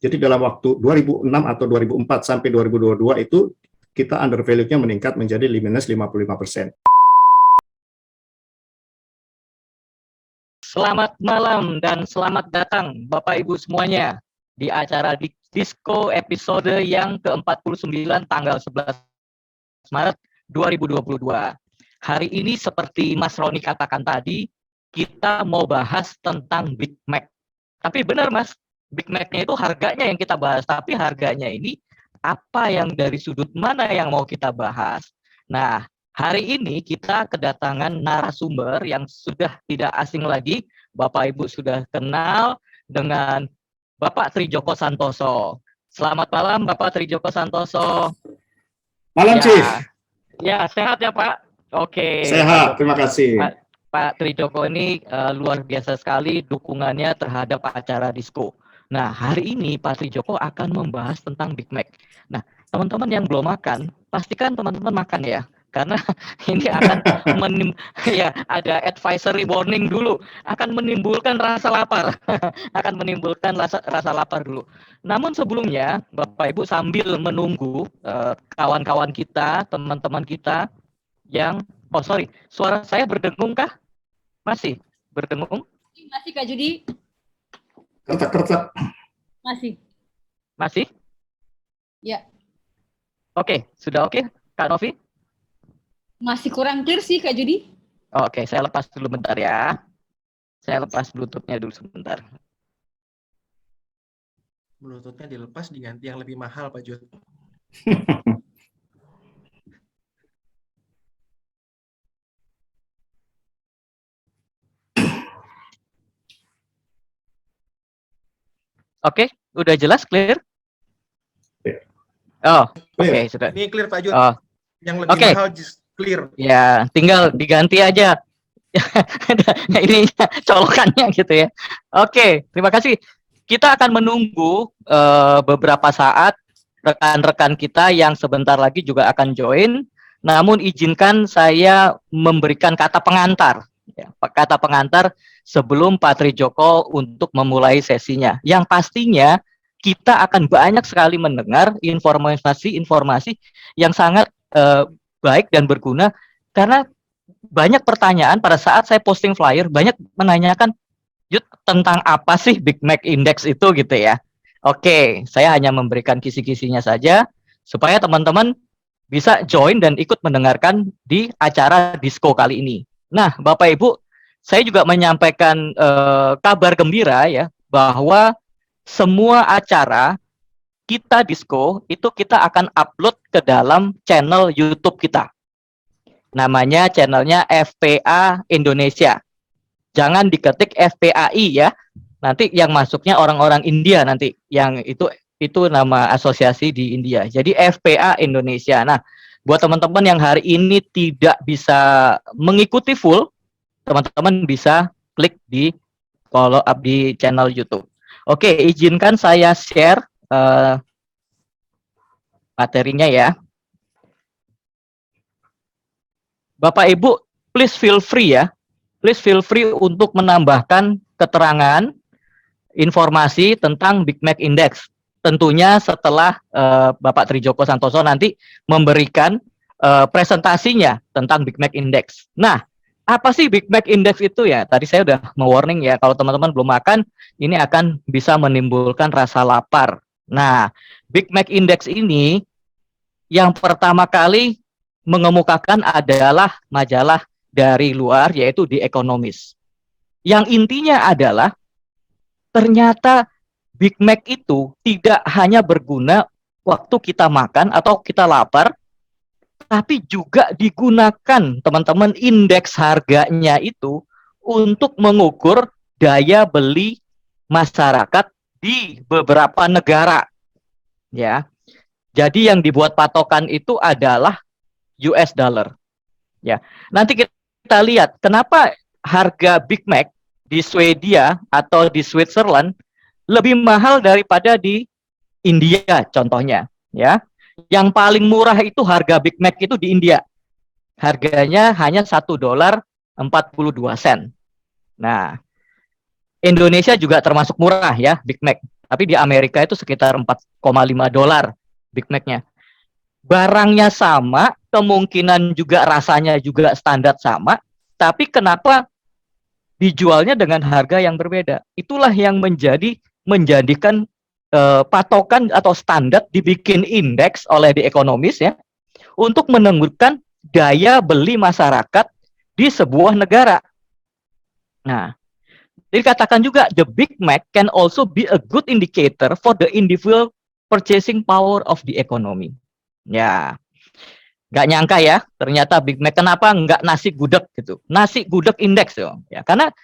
Jadi dalam waktu 2006 atau 2004 sampai 2022 itu kita undervalue-nya meningkat menjadi minus 55%. Selamat malam dan selamat datang Bapak Ibu semuanya di acara Disko episode yang ke-49 tanggal 11 Maret 2022. Hari ini seperti Mas Roni katakan tadi, kita mau bahas tentang Big Mac. Tapi benar Mas, Big Mac-nya itu harganya yang kita bahas, tapi harganya ini apa yang dari sudut mana yang mau kita bahas. Nah, hari ini kita kedatangan narasumber yang sudah tidak asing lagi, Bapak Ibu sudah kenal dengan Bapak Trijoko Santoso. Selamat malam Bapak Trijoko Santoso. Malam, Chief. Ya, sehat ya Pak? Oke. Sehat, terima kasih. Pak Trijoko ini luar biasa sekali dukungannya terhadap acara Disko. Nah, hari ini Pak Trijoko akan membahas tentang Big Mac. Nah, teman-teman yang belum makan, pastikan teman-teman makan ya. Karena ini akan ada advisory warning dulu, akan menimbulkan rasa lapar. Akan menimbulkan rasa lapar dulu. Namun sebelumnya, Bapak Ibu sambil menunggu kawan-kawan kita, teman-teman kita yang suara saya berdengung kah? Masih berdengung? Masih Kak Judi. Kertak-kertak. Masih? Ya. Oke, sudah oke, Kak Novi? Masih kurang clear sih Kak Judi. Oke, saya lepas dulu bentar ya. Saya lepas Bluetooth-nya dulu sebentar. Bluetooth-nya dilepas diganti yang lebih mahal, Pak Jud. Oke, udah jelas, clear? Ya. Oh, oke, sudah. Ini clear, Pak Jud. Oh. Yang lebih mahal clear. Ya, tinggal diganti aja. Ini colokannya gitu ya. Oke, terima kasih. Kita akan menunggu beberapa saat rekan-rekan kita yang sebentar lagi juga akan join. Namun izinkan saya memberikan kata pengantar. Ya, kata pengantar sebelum Pak Trijoko untuk memulai sesinya. Yang pastinya kita akan banyak sekali mendengar informasi-informasi yang sangat baik dan berguna, karena banyak pertanyaan pada saat saya posting flyer, banyak menanyakan, Yud, tentang apa sih Big Mac Index itu gitu ya. Oke, saya hanya memberikan kisi-kisinya saja supaya teman-teman bisa join dan ikut mendengarkan di acara Disko kali ini. Nah, Bapak Ibu, saya juga menyampaikan kabar gembira ya, bahwa semua acara kita Disko itu kita akan upload ke dalam channel YouTube kita. Namanya channelnya FPA Indonesia. Jangan diketik FPAI ya. Nanti yang masuknya orang-orang India nanti. Yang itu nama asosiasi di India. Jadi FPA Indonesia. Nah, buat teman-teman yang hari ini tidak bisa mengikuti full, teman-teman bisa klik di follow up di channel YouTube. Oke, izinkan saya share materinya ya. Bapak Ibu, please feel free ya. Please feel free untuk menambahkan keterangan, informasi tentang Big Mac Index. Tentunya setelah Bapak Trijoko Santoso nanti memberikan presentasinya tentang Big Mac Index. Nah, apa sih Big Mac Index itu ya? Tadi saya udah mewarning ya, kalau teman-teman belum makan, ini akan bisa menimbulkan rasa lapar. Nah, Big Mac Index ini yang pertama kali mengemukakan adalah majalah dari luar, yaitu The Economist. Yang intinya adalah ternyata Big Mac itu tidak hanya berguna waktu kita makan atau kita lapar, tapi juga digunakan teman-teman indeks harganya itu untuk mengukur daya beli masyarakat di beberapa negara. Ya. Jadi yang dibuat patokan itu adalah US dollar. Ya. Nanti kita lihat kenapa harga Big Mac di Swedia atau di Switzerland lebih mahal daripada di India contohnya, ya. Yang paling murah itu harga Big Mac itu di India. Harganya hanya $1.42. Nah, Indonesia juga termasuk murah ya Big Mac. Tapi di Amerika itu sekitar $4,5 Big Mac-nya. Barangnya sama, kemungkinan juga rasanya juga standar sama, tapi kenapa dijualnya dengan harga yang berbeda? Itulah yang menjadikan patokan atau standar dibikin indeks oleh The Economist ya, untuk menentukan daya beli masyarakat di sebuah negara. Nah, dikatakan juga the Big Mac can also be a good indicator for the individual purchasing power of the economy. Ya, nggak nyangka ya, ternyata Big Mac. Kenapa nggak nasi gudeg gitu? Nasi gudeg indeks ya, karena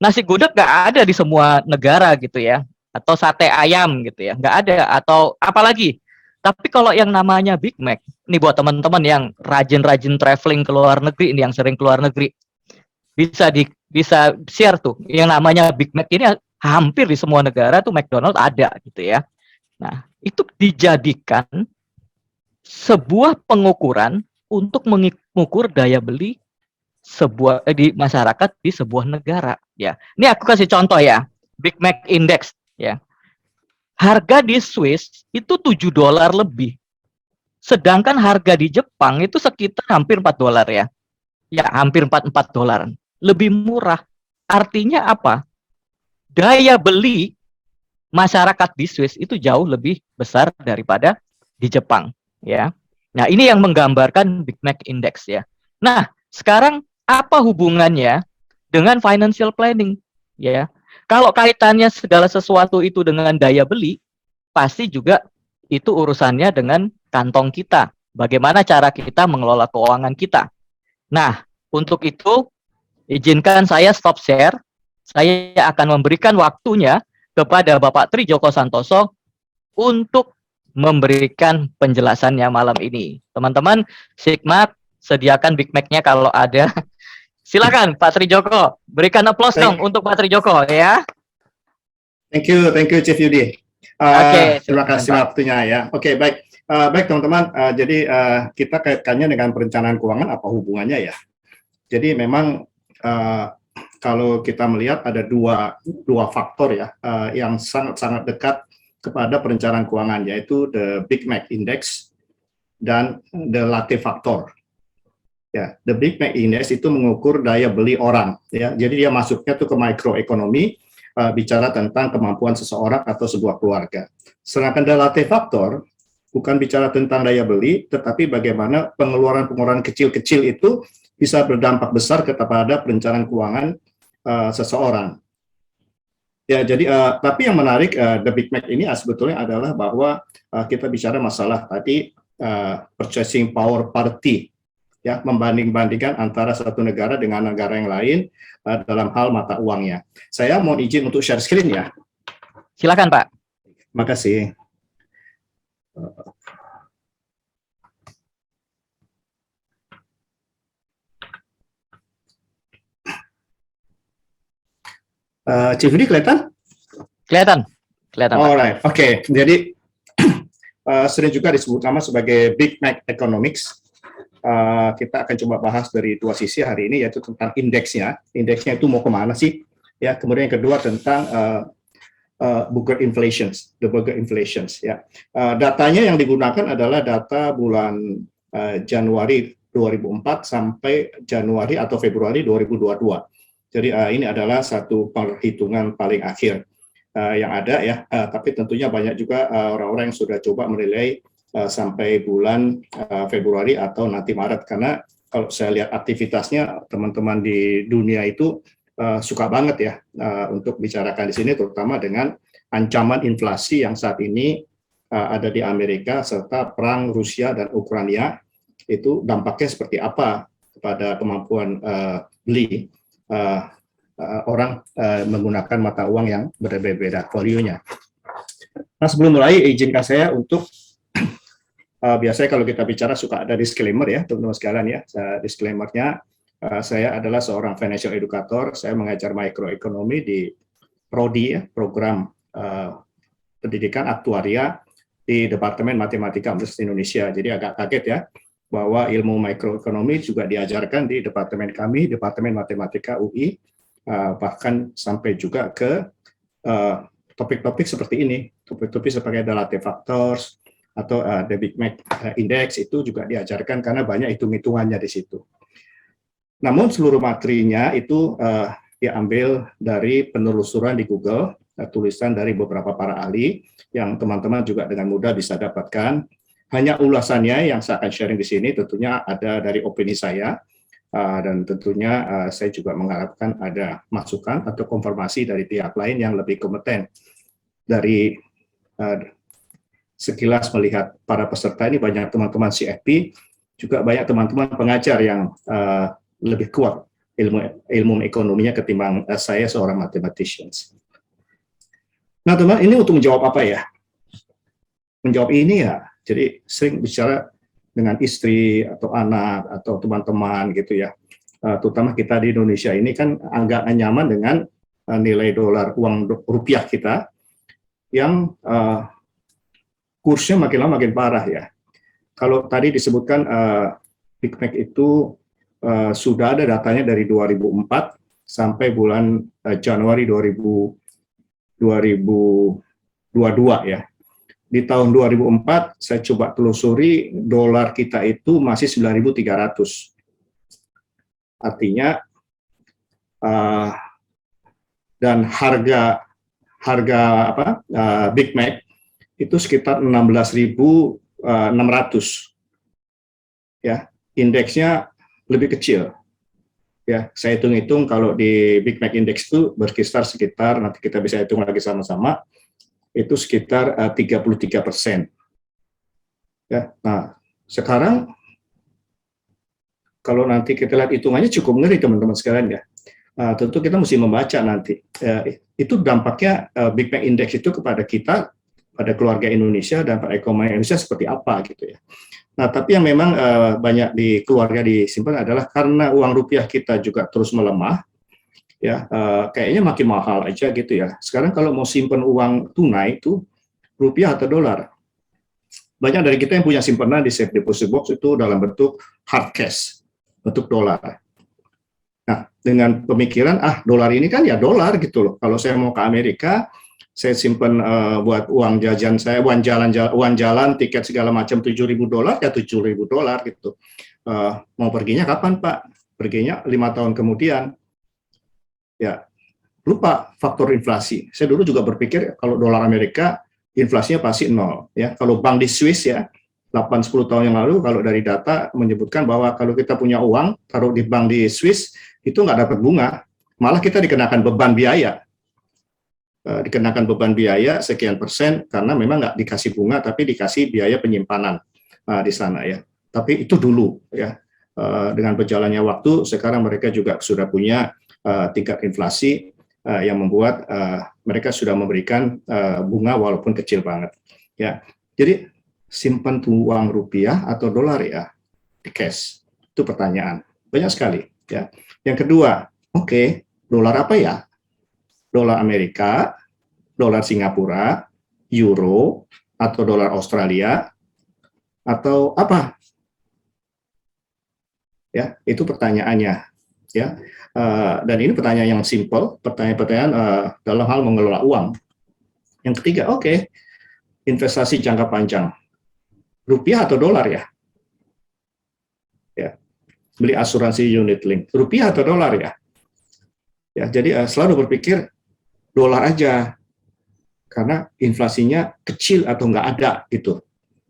nasi gudeg nggak ada di semua negara gitu ya, atau sate ayam gitu ya, nggak ada, atau apalagi. Tapi kalau yang namanya Big Mac, ini buat teman-teman yang rajin-rajin traveling ke luar negeri, ini yang sering keluar negeri, bisa share tuh, yang namanya Big Mac ini hampir di semua negara tuh McDonald ada gitu ya. Nah, itu dijadikan sebuah pengukuran untuk mengukur daya beli di masyarakat di sebuah negara ya. Ini aku kasih contoh ya, Big Mac Index ya. Harga di Swiss itu $7 lebih. Sedangkan harga di Jepang itu sekitar hampir $4 ya. Ya, hampir $4 dolar. Lebih murah. Artinya apa? Daya beli masyarakat di Swiss itu jauh lebih besar daripada di Jepang ya. Nah, ini yang menggambarkan Big Mac Index ya. Nah, sekarang apa hubungannya dengan financial planning ya? Kalau kaitannya segala sesuatu itu dengan daya beli, pasti juga itu urusannya dengan kantong kita. Bagaimana cara kita mengelola keuangan kita. Nah, untuk itu izinkan saya stop share. Saya akan memberikan waktunya kepada Bapak Tri Joko Santoso untuk memberikan penjelasannya malam ini. Teman-teman, Sigmat, sediakan Big Mac-nya kalau ada. Silakan Pak Tri Joko, berikan aplaus dong untuk Pak Tri Joko ya. Thank you Chief Yudi. Terima kasih waktunya ya. Oke, baik. Baik teman-teman, jadi kita kaitkannya dengan perencanaan keuangan apa hubungannya ya? Jadi memang kalau kita melihat ada dua faktor ya yang sangat dekat kepada perencanaan keuangan, yaitu the Big Mac Index dan the Latte Factor. Ya, the Big Mac Index itu mengukur daya beli orang ya. Jadi dia masuknya tuh ke mikroekonomi, bicara tentang kemampuan seseorang atau sebuah keluarga. Sedangkan the Latte Factor bukan bicara tentang daya beli, tetapi bagaimana pengeluaran kecil-kecil itu bisa berdampak besar kepada perencanaan keuangan seseorang. Ya, jadi tapi yang menarik the Big Mac ini sebetulnya adalah bahwa kita bicara masalah tadi purchasing power parity, ya, membanding-bandingkan antara satu negara dengan negara yang lain dalam hal mata uangnya. Saya mohon izin untuk share screen ya. Silakan Pak. Makasih. Chief Yudi kelihatan? Kelihatan. Alright, oke. Jadi sering juga disebut nama sebagai Big Mac Economics. Kita akan coba bahas dari dua sisi hari ini, yaitu tentang indeksnya. Indeksnya itu mau kemana sih? Ya, kemudian yang kedua tentang Burger inflations, the Burger inflations. Ya, datanya yang digunakan adalah data bulan Januari 2004 sampai Januari atau Februari 2022. Jadi ini adalah satu perhitungan paling akhir yang ada ya, tapi tentunya banyak juga orang-orang yang sudah coba menilai sampai bulan Februari atau nanti Maret, karena kalau saya lihat aktivitasnya teman-teman di dunia itu suka banget ya untuk bicarakan di sini, terutama dengan ancaman inflasi yang saat ini ada di Amerika serta perang Rusia dan Ukraina, itu dampaknya seperti apa kepada kemampuan beli orang menggunakan mata uang yang berbeda value-nya. Nah, sebelum mulai izinkan saya untuk biasanya kalau kita bicara suka ada disclaimer ya teman-teman sekalian ya. Disclaimer-nya, saya adalah seorang financial educator, saya mengajar makroekonomi di Prodi ya, program pendidikan aktuaria di Departemen Matematika Universitas Indonesia. Jadi agak kaget ya bahwa ilmu makroekonomi juga diajarkan di departemen kami, Departemen Matematika UI, bahkan sampai juga ke topik-topik seperti ini, topik-topik sebagai relative factors atau the Big Mac Index itu juga diajarkan karena banyak hitung-hitungannya di situ. Namun seluruh materinya itu diambil dari penelusuran di Google, tulisan dari beberapa para ahli yang teman-teman juga dengan mudah bisa dapatkan. Hanya ulasannya yang saya akan sharing di sini tentunya ada dari opini saya, dan tentunya saya juga mengharapkan ada masukan atau konfirmasi dari pihak lain yang lebih kompeten. Dari sekilas melihat para peserta ini banyak teman-teman CFP, juga banyak teman-teman pengajar yang lebih kuat ilmu ekonominya ketimbang saya seorang mathematicians. Nah teman, ini untuk menjawab apa ya? Menjawab ini ya, jadi sering bicara dengan istri atau anak atau teman-teman gitu ya. Terutama kita di Indonesia ini kan agak nyaman dengan nilai dolar, uang rupiah kita yang kursnya makin lama makin parah ya. Kalau tadi disebutkan Big Mac itu sudah ada datanya dari 2004 sampai bulan Januari 2022 ya. Di tahun 2004 saya coba telusuri dolar kita itu masih 9.300. Artinya dan harga Big Mac itu sekitar 16.600 ya. Indeksnya lebih kecil. Ya, saya hitung-hitung kalau di Big Mac Index itu berkisar sekitar, nanti kita bisa hitung lagi sama-sama, itu sekitar 33%. Ya, nah sekarang kalau nanti kita lihat hitungannya cukup ngeri teman-teman sekalian ya. Tentu kita mesti membaca nanti. Itu dampaknya Big Mac Index itu kepada kita, pada keluarga Indonesia dan pada ekonomi Indonesia seperti apa gitu ya. Nah, tapi yang memang banyak di keluarga disimpan adalah karena uang rupiah kita juga terus melemah, ya kayaknya makin mahal aja gitu ya. Sekarang kalau mau simpan uang tunai itu rupiah atau dolar. Banyak dari kita yang punya simpanan di safe deposit box itu dalam bentuk hard cash, bentuk dolar. Nah, dengan pemikiran dolar ini kan ya dolar gitu loh. Kalau saya mau ke Amerika, saya simpan buat uang jajan saya, uang jalan, tiket segala macam $7.000 ya $7.000 gitu. Mau perginya kapan Pak? Perginya 5 tahun kemudian. Ya, lupa faktor inflasi. Saya dulu juga berpikir kalau dolar Amerika inflasinya pasti 0 ya. Kalau bank di Swiss ya 8-10 tahun yang lalu kalau dari data menyebutkan bahwa kalau kita punya uang taruh di bank di Swiss itu nggak dapat bunga, malah kita dikenakan beban biaya. Dikenakan beban biaya sekian persen karena memang nggak dikasih bunga tapi dikasih biaya penyimpanan di sana ya. Tapi itu dulu ya. Dengan berjalannya waktu sekarang mereka juga sudah punya tingkat inflasi yang membuat mereka sudah memberikan bunga walaupun kecil banget ya. Jadi simpan uang rupiah atau dolar ya di cash, itu pertanyaan banyak sekali ya. Yang kedua, oke, dolar apa ya? Dolar Amerika, dolar Singapura, euro, atau dolar Australia, atau apa? Ya, itu pertanyaannya. Ya, dan ini pertanyaan yang simple, pertanyaan-pertanyaan dalam hal mengelola uang. Yang ketiga, oke, investasi jangka panjang, rupiah atau dolar ya? Ya, beli asuransi unit link, rupiah atau dolar ya? Ya, jadi selalu berpikir dolar aja, karena inflasinya kecil atau nggak ada gitu.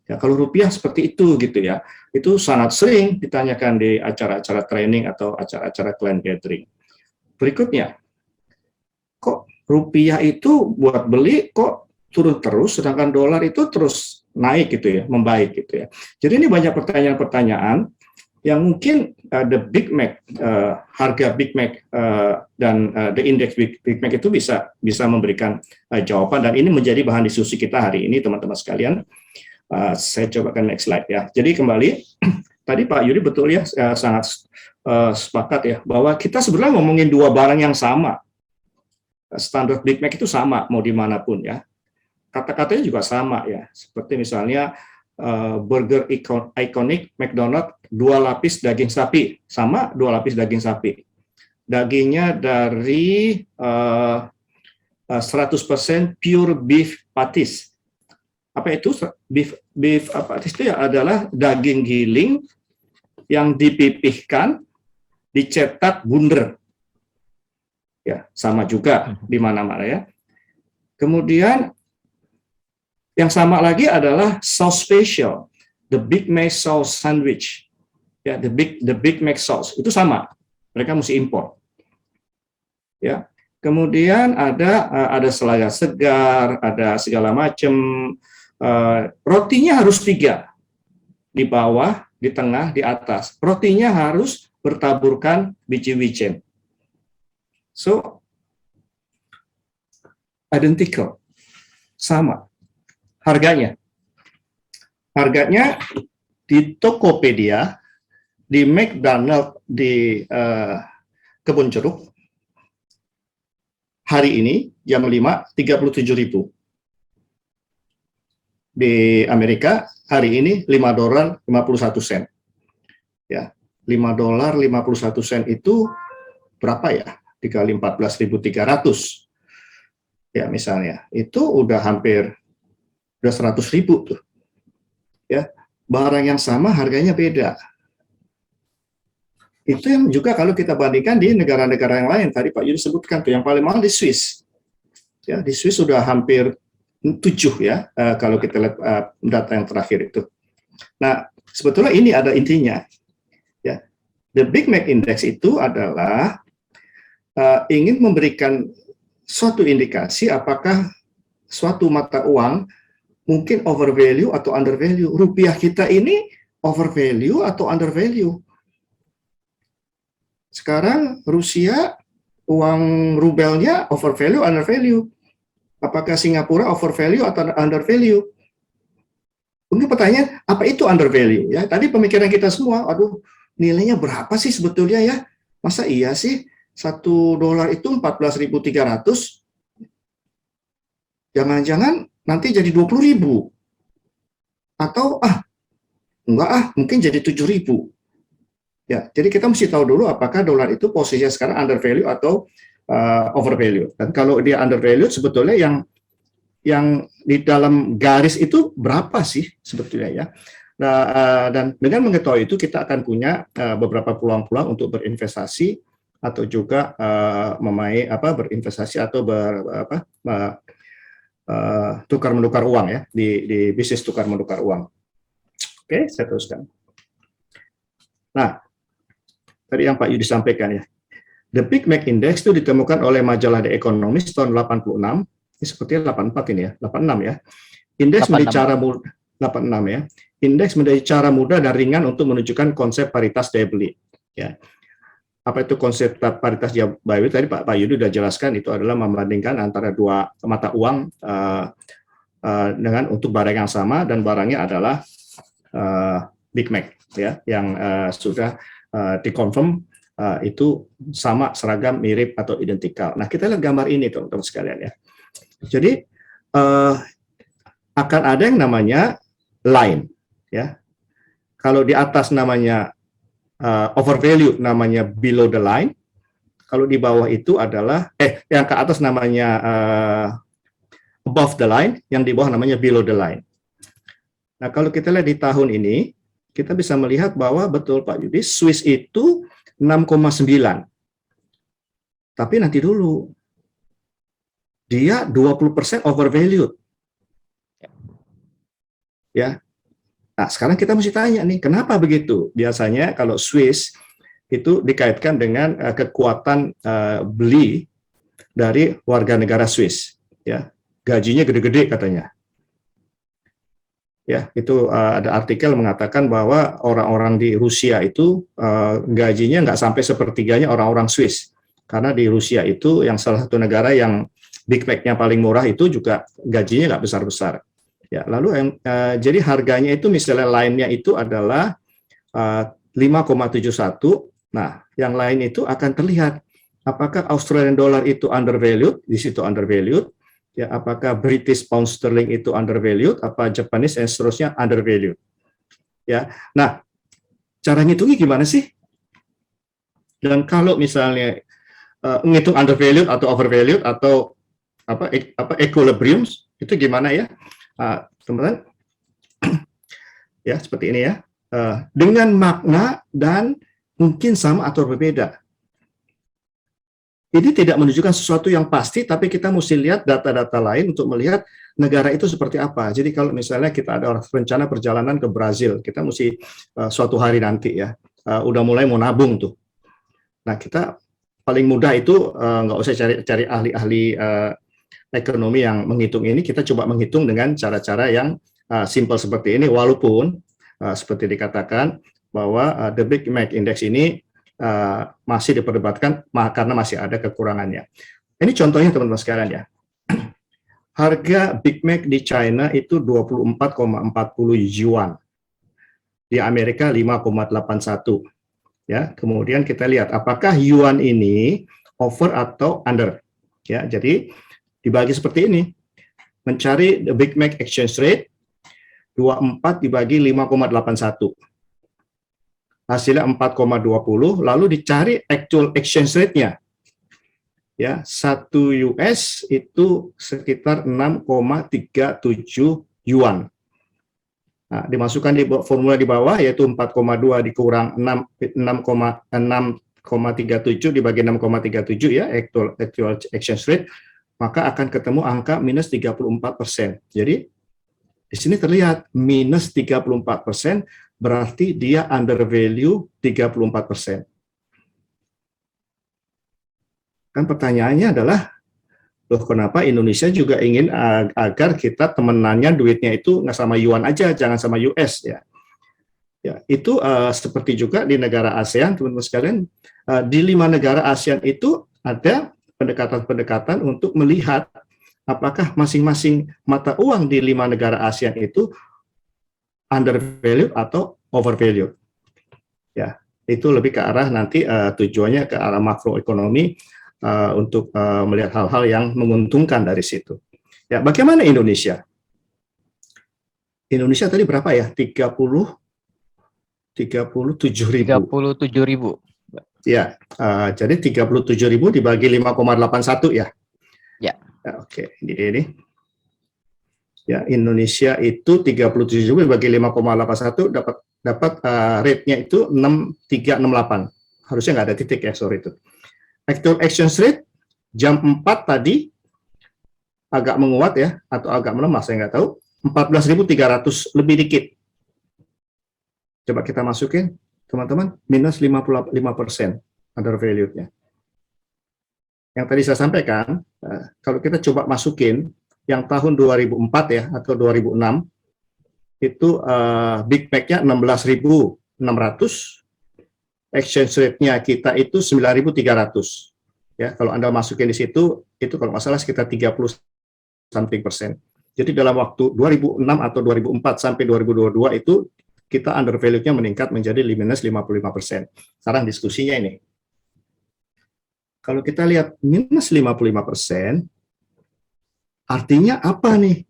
Ya, kalau rupiah seperti itu gitu ya, itu sangat sering ditanyakan di acara-acara training atau acara-acara client gathering. Berikutnya, kok rupiah itu buat beli kok turun terus, sedangkan dolar itu terus naik gitu ya, membaik gitu ya. Jadi ini banyak pertanyaan-pertanyaan yang mungkin the Big Mac, harga Big Mac dan the index Big Mac itu bisa memberikan jawaban, dan ini menjadi bahan diskusi kita hari ini teman-teman sekalian. Saya coba ke next slide ya. Jadi kembali tadi Pak Yuri betul ya, sangat sepakat ya bahwa kita sebenarnya ngomongin dua barang yang sama. Standar Big Mac itu sama mau dimanapun ya. Kata-katanya juga sama ya. Seperti misalnya burger ikonik McDonald 2 lapis daging sapi, sama 2 lapis daging sapi. Dagingnya dari 100% pure beef patties. Apa itu beef patties? Itu ya adalah daging giling yang dipipihkan, dicetak bundar. Ya, sama juga di mana-mana ya. Kemudian yang sama lagi adalah sauce special, the Big Mac sauce sandwich. Ya, the Big Mac sauce itu sama. Mereka mesti impor. Ya. Kemudian ada selada segar, ada segala macam. Rotinya harus 3, di bawah, di tengah, di atas. Rotinya harus bertaburkan biji wijen. So, identical, sama harganya. Harganya di Tokopedia, di McDonald, di Kebun Jeruk, hari ini jam 5, 37.000. Di Amerika hari ini $5.51. Ya, $5.51 itu berapa ya? Dikali 14.300. Ya, misalnya. Itu udah hampir 100.000 tuh. Ya, barang yang sama harganya beda. Itu yang juga kalau kita bandingkan di negara-negara yang lain, tadi Pak Yudi sebutkan tuh, yang paling mahal di Swiss. Ya, di Swiss sudah hampir 7 ya, kalau kita lihat data yang terakhir itu. Nah, sebetulnya ini ada intinya. Ya, the Big Mac Index itu adalah ingin memberikan suatu indikasi apakah suatu mata uang mungkin overvalue atau undervalue. Rupiah kita ini overvalue atau undervalue. Sekarang Rusia, uang rubelnya overvalue, undervalue. Apakah Singapura overvalue atau undervalue? Mungkin pertanyaan, apa itu undervalue? Ya, tadi pemikiran kita semua, aduh, nilainya berapa sih sebetulnya ya? Masa iya sih $1 itu 14.300? Jangan-jangan nanti jadi 20.000? Atau enggak mungkin jadi 7.000. Ya, jadi kita mesti tahu dulu apakah dolar itu posisinya sekarang undervalue atau overvalue. Dan kalau dia undervalue, sebetulnya yang di dalam garis itu berapa sih sebetulnya ya? Nah, dan dengan mengetahui itu kita akan punya beberapa peluang-peluang untuk berinvestasi atau juga berinvestasi atau tukar menukar uang ya di bisnis tukar menukar uang. Oke, saya teruskan. Nah, tadi yang Pak Yudi sampaikan ya. The Big Mac Index itu ditemukan oleh majalah The Economist tahun 86. Ini sepertinya 84 ini ya, 86 ya. Indeks menjadi cara 86 ya. Indeks menjadi cara mudah dan ringan untuk menunjukkan konsep paritas daya beli. Ya. Apa itu konsep paritas daya beli? Tadi Pak Yudi sudah jelaskan, itu adalah membandingkan antara dua mata uang dengan untuk barang yang sama, dan barangnya adalah Big Mac ya, yang sudah dikonfirm itu sama, seragam, mirip atau identikal. Nah, kita lihat gambar ini teman-teman sekalian ya. Jadi akan ada yang namanya line ya. Kalau di atas namanya overvalue, namanya below the line. Kalau di bawah itu adalah yang ke atas namanya above the line, yang di bawah namanya below the line. Nah, kalau kita lihat di tahun ini, kita bisa melihat bahwa betul Pak Yudi, Swiss itu 6,9. Tapi nanti dulu, dia 20% overvalued. Ya. Nah, sekarang kita mesti tanya nih, kenapa begitu? Biasanya kalau Swiss itu dikaitkan dengan kekuatan beli dari warga negara Swiss. Ya, gajinya gede-gede katanya. Ya, itu ada artikel mengatakan bahwa orang-orang di Rusia itu gajinya nggak sampai sepertiganya orang-orang Swiss, karena di Rusia itu yang salah satu negara yang Big Mac-nya paling murah itu juga gajinya nggak besar-besar. Ya, lalu jadi harganya itu misalnya lainnya itu adalah 5,71. Nah, yang lain itu akan terlihat apakah Australian dollar itu undervalued, di situ undervalued. Ya, apakah British pound sterling itu undervalued, apa Japanese dan seterusnya undervalued. Ya, nah cara ngitungnya gimana sih? Dan kalau misalnya ngitung undervalued atau overvalued atau equilibrium itu gimana ya, teman-teman? Ya, seperti ini ya. Dengan makna dan mungkin sama atau berbeda. Ini tidak menunjukkan sesuatu yang pasti, tapi kita mesti lihat data-data lain untuk melihat negara itu seperti apa. Jadi kalau misalnya kita ada rencana perjalanan ke Brazil, kita mesti suatu hari nanti ya, udah mulai mau nabung tuh. Nah, kita paling mudah itu nggak usah cari ahli-ahli ekonomi yang menghitung ini, kita coba menghitung dengan cara-cara yang simple seperti ini, walaupun seperti dikatakan bahwa the Big Mac Index ini masih diperdebatkan karena masih ada kekurangannya. Ini contohnya teman-teman sekalian ya. Harga Big Mac di China itu 24,40 yuan. Di Amerika 5,81. Ya, kemudian kita lihat apakah yuan ini over atau under. Ya, jadi dibagi seperti ini. Mencari the Big Mac exchange rate 24 dibagi 5,81. Hasilnya 4,20, lalu dicari actual exchange rate-nya. Ya, 1 US itu sekitar 6,37 yuan. Nah, dimasukkan di formula di bawah, yaitu 4,2 dikurang 6,37 dibagi 6,37 ya, actual exchange rate, maka akan ketemu angka minus 34%. Jadi, di sini terlihat minus 34%, berarti dia under value 34%. Kan pertanyaannya adalah, loh kenapa Indonesia juga ingin agar kita temenannya duitnya itu nggak sama yuan aja, jangan sama US ya. Ya, itu seperti juga di negara ASEAN, teman-teman sekalian, di 5 negara ASEAN itu ada pendekatan-pendekatan untuk melihat apakah masing-masing mata uang di 5 negara ASEAN itu undervalued atau overvalued. Ya, itu lebih ke arah nanti tujuannya ke arah makroekonomi untuk melihat hal-hal yang menguntungkan dari situ. Ya, bagaimana Indonesia? Indonesia tadi berapa ya? 37.000. Ya, jadi 37.000 dibagi 5,81 ya. Ya. Oke, ini. Ya, Indonesia itu 37.000 dibagi 5,81 dapat rate-nya itu 6368. Harusnya nggak ada titik ya, sorry itu. Actual exchange rate jam 4 tadi agak menguat ya, atau agak melemah, saya nggak tahu. 14.300 lebih dikit. Coba kita masukin, teman-teman, minus 55% undervalued-nya. Yang tadi saya sampaikan, kalau kita coba masukin yang tahun 2004 ya, atau 2006, itu Big Mac-nya 16.600, exchange rate-nya kita itu 9.300. Ya, kalau Anda masukin di situ, itu kalau nggak salah sekitar 30% Jadi dalam waktu 2006 atau 2004 sampai 2022 itu, kita undervalue-nya meningkat menjadi minus 55%. Sekarang diskusinya ini. Kalau kita lihat minus 55%, artinya apa nih?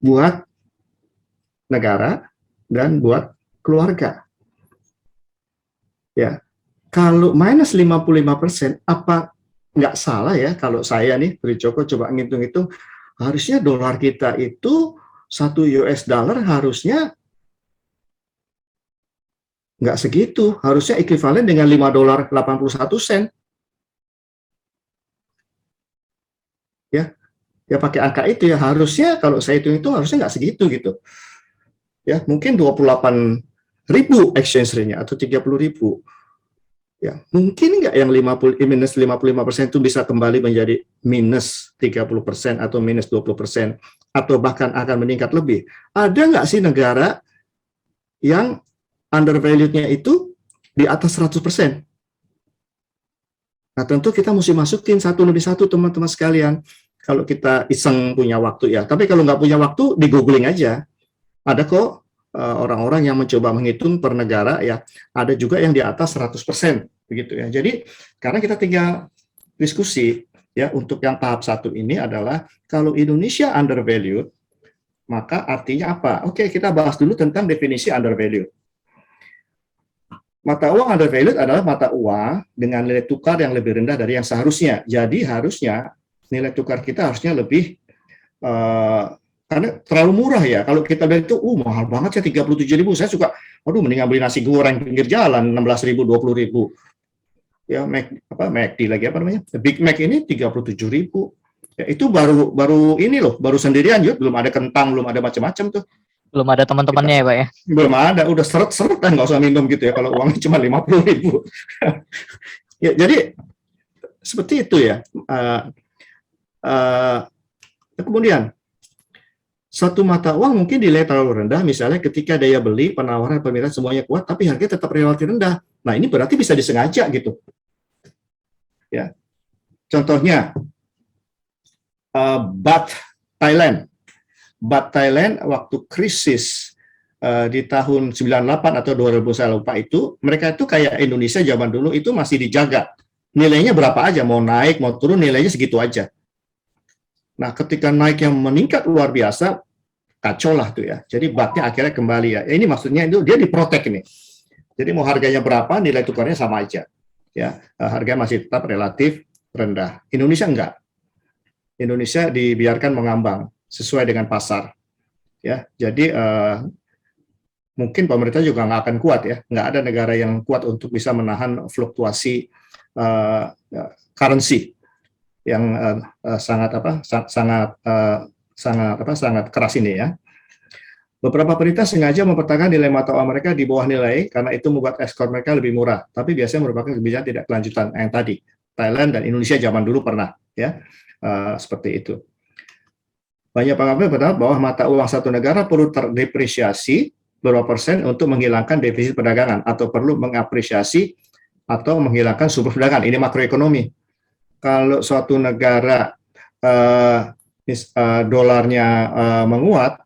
Buat negara dan buat keluarga. Ya, kalau minus 55%, apa nggak salah ya kalau saya nih, Tri Joko coba ngitung-ngitung, harusnya dolar kita itu 1 US dollar harusnya nggak segitu, harusnya ekuivalen dengan 5,81 dolar. Ya pakai angka itu ya, harusnya kalau saya hitung itu harusnya nggak segitu gitu. Ya, mungkin 28.000 exchange rate-nya atau 30.000. Ya, mungkin nggak yang minus 55% itu bisa kembali menjadi minus 30% atau minus 20% atau bahkan akan meningkat lebih. Ada nggak sih negara yang undervalued-nya itu di atas 100%? Nah, tentu kita mesti masukin satu lebih satu, teman-teman sekalian. Kalau kita iseng punya waktu ya. Tapi kalau nggak punya waktu, di googling aja. Ada kok orang-orang yang mencoba menghitung per negara ya. Ada juga yang di atas 100%. Begitu ya. Jadi, karena kita tinggal diskusi ya, untuk yang tahap 1 ini adalah kalau Indonesia undervalued, maka artinya apa? Oke, kita bahas dulu tentang definisi undervalued. Mata uang undervalued adalah mata uang dengan nilai tukar yang lebih rendah dari yang seharusnya. Jadi harusnya nilai tukar kita harusnya lebih karena terlalu murah ya. Kalau kita bilang itu, mahal banget ya 37.000. Saya suka, aduh mendingan beli nasi goreng pinggir jalan 16.000, 20.000. Ya, McD lagi apa namanya? Big Mac ini 37.000. Ya, itu baru ini loh, baru sendirian ya, belum ada kentang, belum ada macam-macam tuh. Belum ada teman-temannya ya Pak ya? Belum ada, udah seret-seret kan, nggak usah minum gitu ya, kalau uangnya cuma 50.000. Ya, jadi seperti itu ya. Kemudian satu mata uang mungkin nilai terlalu rendah, misalnya ketika daya beli, penawaran, permintaan semuanya kuat, tapi harganya tetap relatif rendah. Nah ini berarti bisa disengaja gitu. Ya, contohnya Baht Thailand. Baht Thailand waktu krisis di tahun 98 atau 2000 saya lupa itu, mereka itu kayak Indonesia zaman dulu itu masih dijaga. Nilainya berapa aja, mau naik, mau turun, nilainya segitu aja. Nah, ketika naik yang meningkat luar biasa, kacau lah tuh ya. Jadi bahtnya akhirnya kembali ya. Ini maksudnya itu dia diprotek ini. Jadi mau harganya berapa, nilai tukarnya sama aja. Ya, harganya masih tetap relatif rendah. Indonesia enggak. Indonesia dibiarkan mengambang sesuai dengan pasar. Ya, jadi mungkin pemerintah juga nggak akan kuat ya. Nggak ada negara yang kuat untuk bisa menahan fluktuasi currency yang sangat keras ini ya. Beberapa pemerintah sengaja mempertahankan nilai mata uang mereka di bawah nilai karena itu membuat ekspor mereka lebih murah. Tapi biasanya merupakan kebijakan tidak kelanjutan yang tadi. Thailand dan Indonesia zaman dulu pernah ya seperti itu. Banyak pengamat berpendapat bahwa mata uang satu negara perlu terdepresiasi berapa persen untuk menghilangkan defisit perdagangan atau perlu mengapresiasi atau menghilangkan surplus perdagangan. Ini makroekonomi. Kalau suatu negara dolarnya menguat,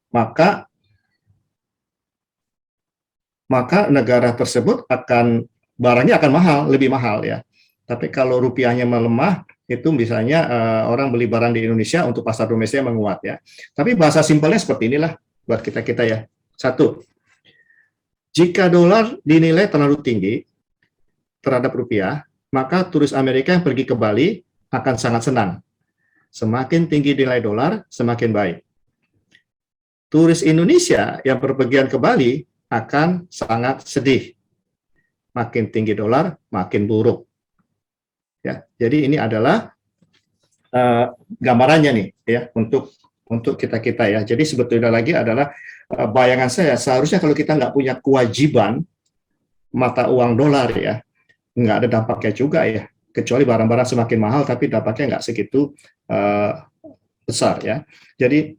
maka negara tersebut barangnya akan mahal, lebih mahal ya. Tapi kalau rupiahnya melemah, itu misalnya orang beli barang di Indonesia untuk pasar domestiknya menguat ya. Tapi bahasa simpelnya seperti inilah buat kita ya. Satu, jika dolar dinilai terlalu tinggi terhadap rupiah, maka turis Amerika yang pergi ke Bali akan sangat senang. Semakin tinggi nilai dolar, semakin baik. Turis Indonesia yang berpergian ke Bali akan sangat sedih. Makin tinggi dolar, makin buruk. Ya, jadi ini adalah gambarannya nih ya untuk kita ya. Jadi sebetulnya lagi adalah bayangan saya seharusnya kalau kita nggak punya kewajiban mata uang dolar ya, nggak ada dampaknya juga ya. Kecuali barang-barang semakin mahal tapi dampaknya nggak segitu besar ya. Jadi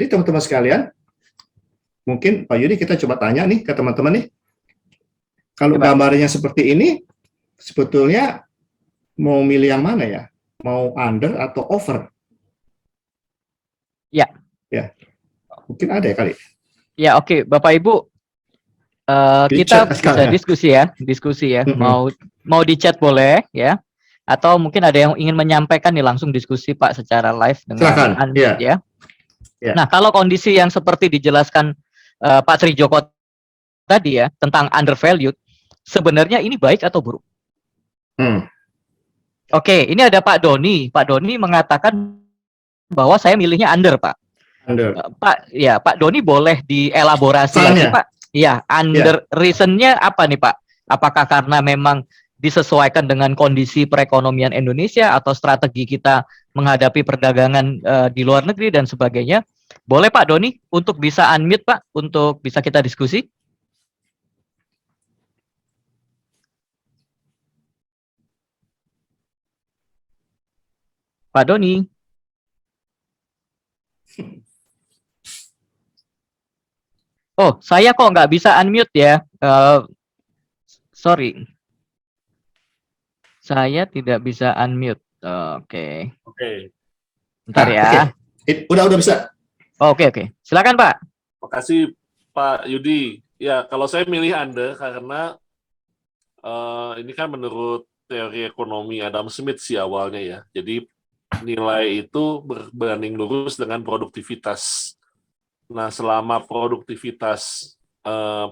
teman-teman sekalian, mungkin Pak Yudi kita coba tanya nih ke teman-teman nih. Kalau gambarnya seperti ini, sebetulnya mau milih yang mana ya? Mau under atau over? Ya. Ya. Mungkin ada ya kali. Ya, oke. Bapak Ibu, kita bisa diskusi ya. Mau di chat boleh ya. Atau mungkin ada yang ingin menyampaikan nih langsung diskusi Pak secara live dengan Anda ya. Ya. Nah, kalau kondisi yang seperti dijelaskan Pak Tri Joko tadi ya tentang undervalued, sebenarnya ini baik atau buruk? Oke, ini ada Pak Doni. Pak Doni mengatakan bahwa saya milihnya under, Pak. Under. Pak Doni boleh dielaborasi lagi, Pak? Ya, under reason-nya apa nih, Pak? Apakah karena memang disesuaikan dengan kondisi perekonomian Indonesia atau strategi kita menghadapi perdagangan di luar negeri dan sebagainya? Boleh Pak Doni untuk bisa unmute, Pak, untuk bisa kita diskusi? Pak Doni. Oh, saya kok nggak bisa unmute ya. Sorry. Saya tidak bisa unmute. Oke. Bentar ya. Udah bisa. Oke. Silakan Pak. Makasih Pak Yudi. Ya, kalau saya milih Anda karena ini kan menurut teori ekonomi Adam Smith sih awalnya ya. Jadi nilai itu berbanding lurus dengan produktivitas. Nah, selama produktivitas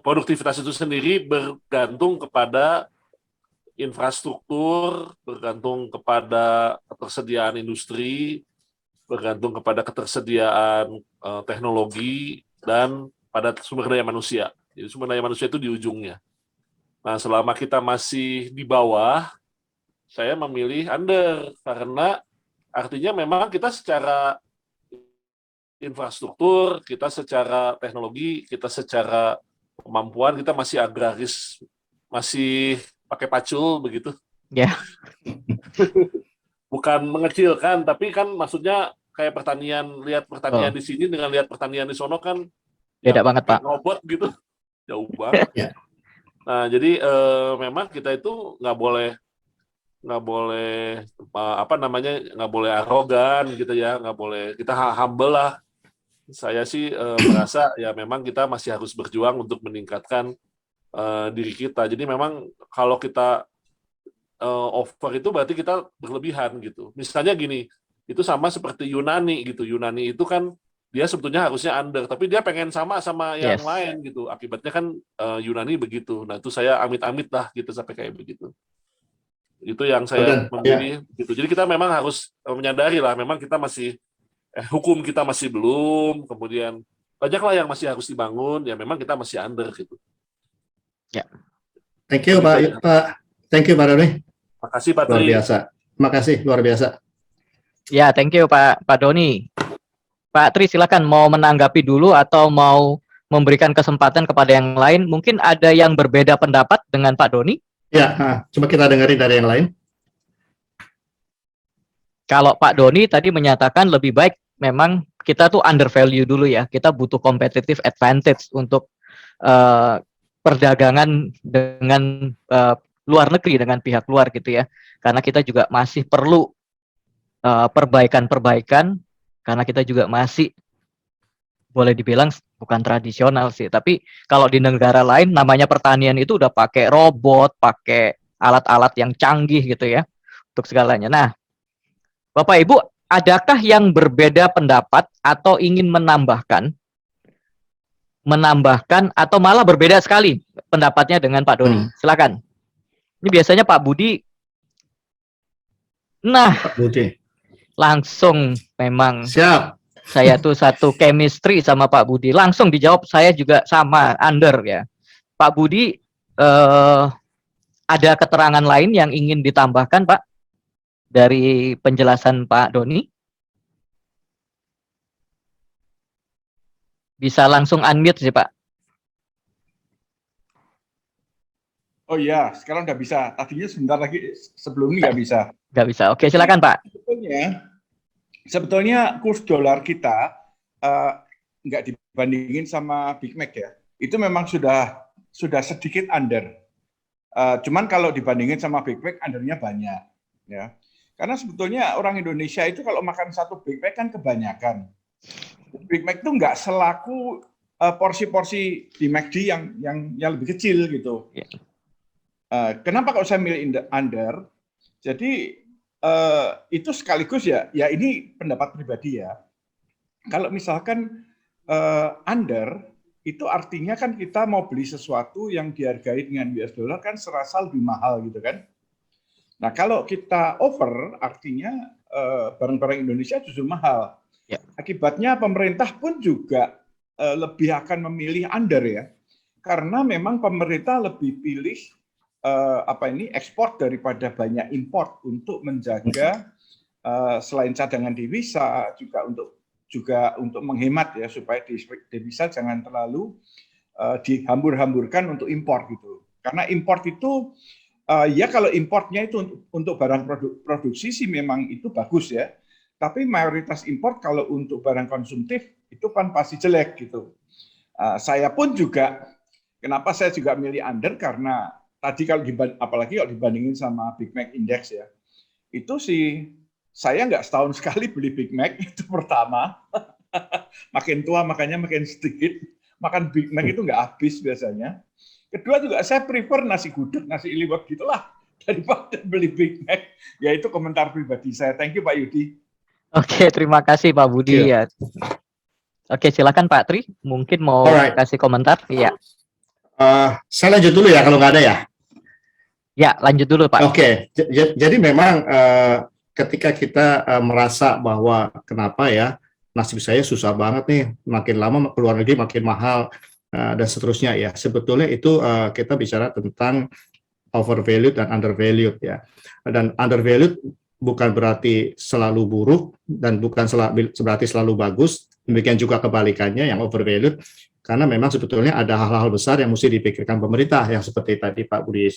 produktivitas itu sendiri bergantung kepada infrastruktur, bergantung kepada ketersediaan industri, bergantung kepada ketersediaan teknologi, dan pada sumber daya manusia. Jadi sumber daya manusia itu di ujungnya. Nah, selama kita masih di bawah, saya memilih under, karena artinya memang kita secara infrastruktur, kita secara teknologi, kita secara kemampuan, kita masih agraris, masih pakai pacul begitu. Ya. Bukan mengecilkan, tapi kan maksudnya kayak pertanian, lihat pertanian di sini dengan lihat pertanian di sono kan Beda banget, Pak. robot gitu, jauh banget. Ya. Nah, jadi memang kita itu nggak boleh nggak boleh arogan gitu ya, nggak boleh, kita humble lah. Saya sih merasa ya memang kita masih harus berjuang untuk meningkatkan diri kita. Jadi memang kalau kita over itu berarti kita berlebihan gitu. Misalnya gini, itu sama seperti Yunani gitu. Yunani itu kan dia sebetulnya harusnya under, tapi dia pengen sama yang Yes. lain gitu. Akibatnya kan Yunani begitu. Nah, itu saya amit-amit lah gitu sampai kayak begitu. Itu yang saya memilih gitu. Jadi kita memang harus menyadari lah, memang kita masih hukum kita masih belum, kemudian banyaklah yang masih harus dibangun, ya memang kita masih under gitu. Thank you Pak. Thank you Pak Doni. Makasih Pak Luar Tri. biasa. Makasih luar biasa. Ya, thank you Pak Doni. Pak Tri, silakan mau menanggapi dulu atau mau memberikan kesempatan kepada yang lain. Mungkin ada yang berbeda pendapat dengan Pak Doni. Ya, coba kita dengerin dari yang lain. Kalau Pak Doni tadi menyatakan lebih baik memang kita tuh undervalue dulu ya. Kita butuh competitive advantage untuk perdagangan dengan luar negeri, dengan pihak luar gitu ya. Karena kita juga masih perlu perbaikan-perbaikan, karena kita juga masih boleh dibilang bukan tradisional sih. Tapi kalau di negara lain namanya pertanian itu udah pakai robot, pakai alat-alat yang canggih gitu ya untuk segalanya. Nah, Bapak Ibu, adakah yang berbeda pendapat atau ingin menambahkan atau malah berbeda sekali pendapatnya dengan Pak Doni? Silakan. Ini biasanya Pak Budi. Nah, Pak Budi. Langsung memang. Siap. Saya tuh satu chemistry sama Pak Budi. Langsung dijawab, saya juga sama, under ya. Pak Budi, ada keterangan lain yang ingin ditambahkan, Pak? Dari penjelasan Pak Doni? Bisa langsung unmute sih, Pak. Oh iya, sekarang udah bisa. Tadinya sebentar lagi, sebelum ini nggak bisa. Nggak bisa. Oke, silakan Pak. Sebetulnya kurs dolar kita nggak dibandingin sama Big Mac ya. Itu memang sudah sedikit under. Cuman kalau dibandingin sama Big Mac, undernya banyak. Ya. Karena sebetulnya orang Indonesia itu kalau makan satu Big Mac kan kebanyakan. Big Mac itu nggak selaku porsi-porsi di McD yang lebih kecil gitu. Kenapa kalau saya milih under? Jadi itu sekaligus ya ini pendapat pribadi ya. Kalau misalkan under itu artinya kan kita mau beli sesuatu yang dihargai dengan US dollar kan serasa lebih mahal gitu kan. Nah kalau kita over artinya barang-barang Indonesia justru mahal. Ya. Akibatnya pemerintah pun juga lebih akan memilih under ya. Karena memang pemerintah lebih pilih ekspor daripada banyak import untuk menjaga selain cadangan devisa juga untuk menghemat ya supaya devisa jangan terlalu dihambur-hamburkan untuk impor gitu. Karena import itu ya kalau importnya itu untuk barang produksi sih memang itu bagus ya. Tapi mayoritas import kalau untuk barang konsumtif itu kan pasti jelek gitu. Saya pun juga kenapa saya juga milih under karena tadi apalagi kalau dibandingin sama Big Mac Index ya, itu sih saya nggak setahun sekali beli Big Mac itu pertama, makin tua makanya makin sedikit, makan Big Mac itu nggak habis biasanya. Kedua juga saya prefer nasi gudeg, nasi liwet gitulah daripada beli Big Mac. Ya itu komentar pribadi saya. Thank you Pak Yudi. Oke, terima kasih Pak Budi ya. Oke, silakan Pak Tri, mungkin mau kasih komentar. Iya. Saya lanjut dulu ya kalau nggak ada ya. Ya, lanjut dulu Pak. Oke, jadi memang ketika kita merasa bahwa kenapa ya nasib saya susah banget nih, makin lama keluar negeri makin mahal dan seterusnya ya. Sebetulnya itu kita bicara tentang overvalued dan undervalued ya. Dan undervalued bukan berarti selalu buruk dan bukan berarti selalu bagus. Demikian juga kebalikannya yang overvalued, karena memang sebetulnya ada hal-hal besar yang mesti dipikirkan pemerintah yang seperti tadi Pak Budi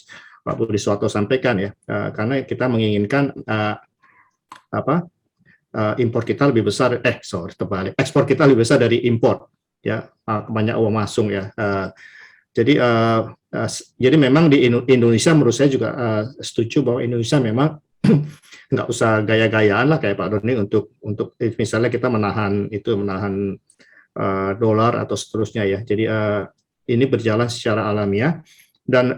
Suwarto sampaikan ya, karena kita menginginkan impor kita lebih besar, terbalik, ekspor kita lebih besar dari impor ya, banyak uang masuk ya. Jadi memang di Indonesia menurut saya juga setuju bahwa Indonesia memang nggak usah gaya-gayaan lah kayak Pak Doni untuk misalnya kita menahan dolar atau seterusnya ya. Jadi ini berjalan secara alamiah dan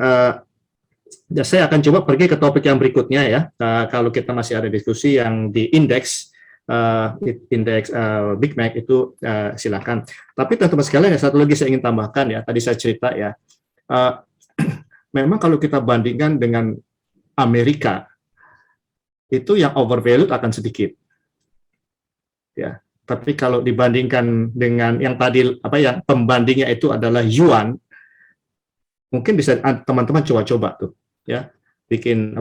saya akan coba pergi ke topik yang berikutnya ya. Kalau kita masih ada diskusi yang di indeks Big Mac itu silakan. Tapi teman-teman sekalian, satu lagi saya ingin tambahkan ya. Tadi saya cerita ya. Memang kalau kita bandingkan dengan Amerika, itu yang overvalued akan sedikit. Ya, tapi kalau dibandingkan dengan yang tadi pembandingnya itu adalah yuan, mungkin bisa teman-teman coba-coba tuh ya, bikin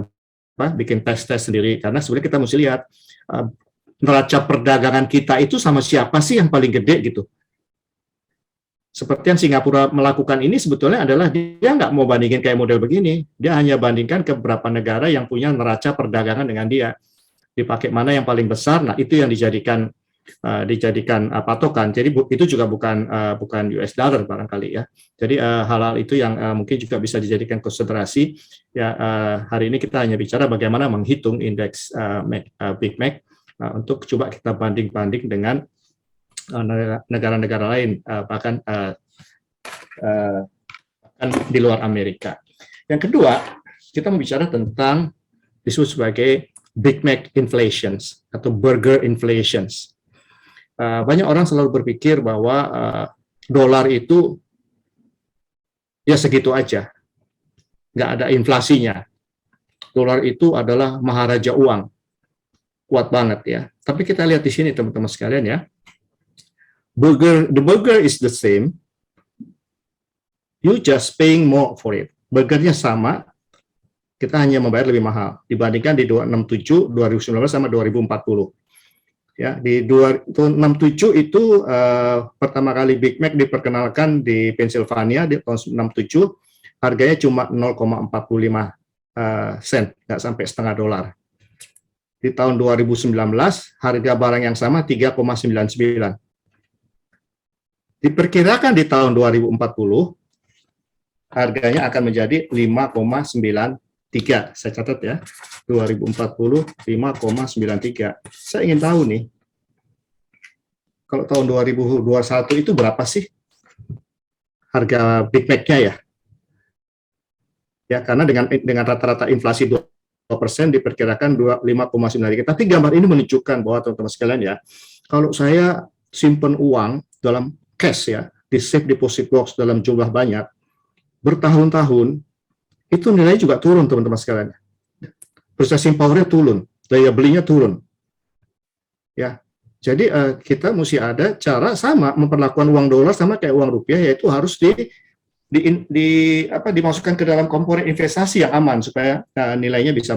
tes sendiri, karena sebenarnya kita mesti lihat neraca perdagangan kita itu sama siapa sih yang paling gede gitu. Seperti yang Singapura melakukan ini sebetulnya adalah dia nggak mau bandingin kayak model begini, dia hanya bandingkan ke beberapa negara yang punya neraca perdagangan dengan dia, dipakai mana yang paling besar. Nah itu yang dijadikan patokan. Jadi itu juga bukan US dollar barangkali ya. Jadi hal-hal itu yang mungkin juga bisa dijadikan konsiderasi ya. Hari ini kita hanya bicara bagaimana menghitung indeks Big Mac untuk coba kita banding-banding dengan negara-negara lain, bahkan di luar Amerika. Yang kedua, kita membicara tentang disebut sebagai Big Mac inflations atau burger inflations. Banyak orang selalu berpikir bahwa dolar itu ya segitu aja, nggak ada inflasinya. Dolar itu adalah maharaja uang, kuat banget ya. Tapi kita lihat di sini teman-teman sekalian ya. The burger is the same, you just paying more for it. Burgernya sama, kita hanya membayar lebih mahal dibandingkan di 267, 2019 sama 2040. Ya, di 267 itu pertama kali Big Mac diperkenalkan di Pennsylvania di tahun 67, harganya cuma 0,45 sen, nggak sampai setengah dolar. Di tahun 2019 harga barang yang sama 3,99. Diperkirakan di tahun 2040 harganya akan menjadi 5,93. Saya catat ya, 2040 5,93. Saya ingin tahu nih, kalau tahun 2021 itu berapa sih harga Big Mac-nya ya? Ya, karena dengan rata-rata inflasi 2% diperkirakan 5,93. Tapi gambar ini menunjukkan bahwa teman-teman sekalian ya, kalau saya simpan uang dalam cash ya, di safe deposit box dalam jumlah banyak, bertahun-tahun, itu nilainya juga turun teman-teman sekalian. Purchasing power-nya turun, daya belinya turun. Ya, jadi kita mesti ada cara sama memperlakukan uang dolar sama kayak uang rupiah, yaitu harus dimasukkan ke dalam komponen investasi yang aman supaya nilainya bisa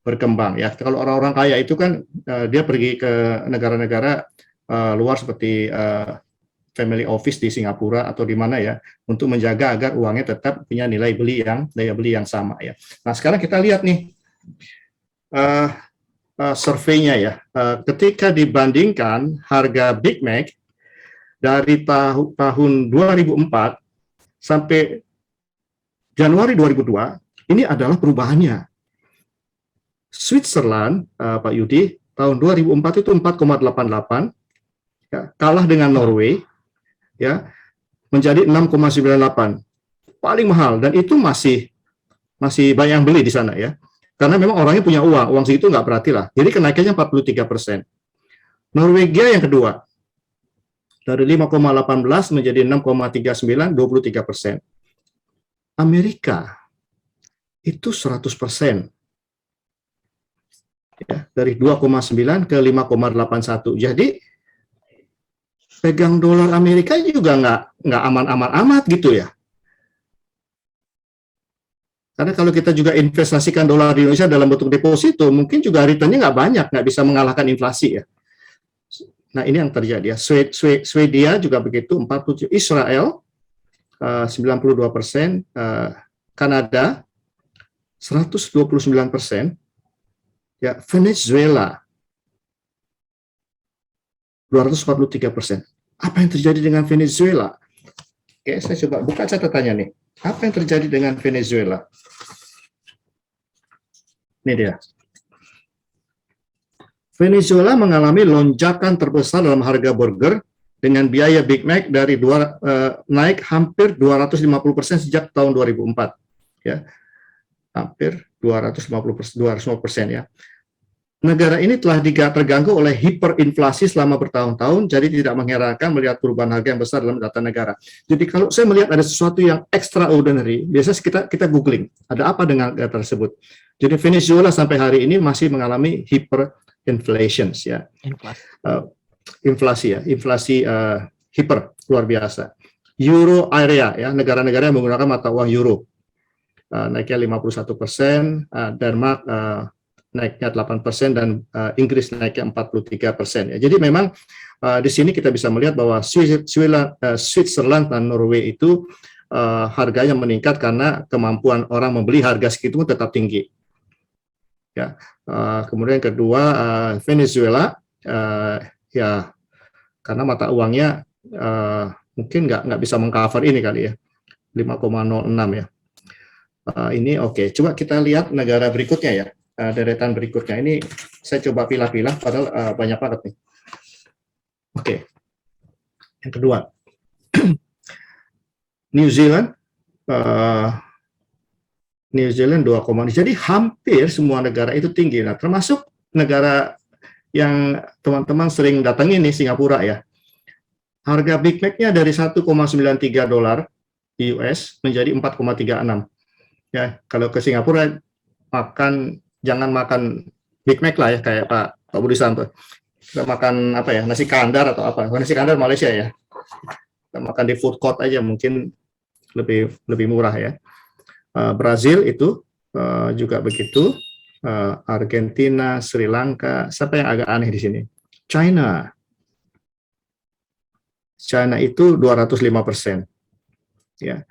berkembang. Ya, kalau orang-orang kaya itu kan dia pergi ke negara-negara luar seperti family office di Singapura atau di mana ya, untuk menjaga agar uangnya tetap punya daya beli yang sama ya. Nah sekarang kita lihat nih surveinya ya, ketika dibandingkan harga Big Mac dari tahun 2004 sampai Januari 2002, ini adalah perubahannya. Switzerland, Pak Yudi, tahun 2004 itu 4,88, ya, kalah dengan Norway, ya, menjadi 6,98, paling mahal, dan itu masih banyak yang beli di sana ya, karena memang orangnya punya uang segitu nggak berarti lah. Jadi kenaikannya 43%. Norwegia yang kedua, dari 5,18 menjadi 6,39, 23%. Amerika itu 100%. Ya, dari 2,9 ke 5,81. Jadi pegang dolar Amerika juga nggak aman-aman amat gitu ya. Karena kalau kita juga investasikan dolar di Indonesia dalam bentuk deposito, mungkin juga returnnya nggak banyak, nggak bisa mengalahkan inflasi ya. Nah ini yang terjadi ya. Swedia juga begitu, 47. Israel 92%, Kanada 129%, ya Venezuela 243%. Apa yang terjadi dengan Venezuela? Oke, saya coba buka catatannya nih. Apa yang terjadi dengan Venezuela? Ini dia. Venezuela mengalami lonjakan terbesar dalam harga burger dengan biaya Big Mac dari naik hampir 250% sejak tahun 2004. Ya. Hampir 250% ya. Negara ini telah terganggu oleh hiperinflasi selama bertahun-tahun, jadi tidak mengherankan melihat perubahan harga yang besar dalam data negara. Jadi kalau saya melihat ada sesuatu yang extraordinary, biasanya kita googling, ada apa dengan data tersebut. Jadi Venezuela sampai hari ini masih mengalami hyperinflation ya. Inflasi hiper luar biasa. Euro area ya, negara-negara yang menggunakan mata uang euro. Naiknya 51%, Denmark naiknya 8%, dan Inggris naiknya 43%. Ya. Jadi memang di sini kita bisa melihat bahwa Switzerland dan Norway itu harganya meningkat karena kemampuan orang membeli, harga segitu pun tetap tinggi. Ya. Kemudian yang kedua Venezuela, ya karena mata uangnya mungkin nggak bisa mengcover ini kali ya, 5,06 ya. Ini oke. Coba kita lihat negara berikutnya ya. Deretan berikutnya ini saya coba pilah-pilah, padahal banyak banget nih. Oke. Yang kedua, New Zealand 2, jadi hampir semua negara itu tinggi. Nah, termasuk negara yang teman-teman sering datangi nih, Singapura ya. Harga Big Mac-nya dari 1,93 dolar di US menjadi 4,36. Ya, kalau ke Singapura jangan makan Big Mac lah ya, kayak Pak Budi Santo. Kita makan apa ya, nasi kandar atau apa? Nasi kandar Malaysia ya. Kita makan di food court aja mungkin lebih murah ya. Brazil itu juga begitu. Argentina, Sri Lanka. Siapa yang agak aneh di sini? China itu 205%. Ya.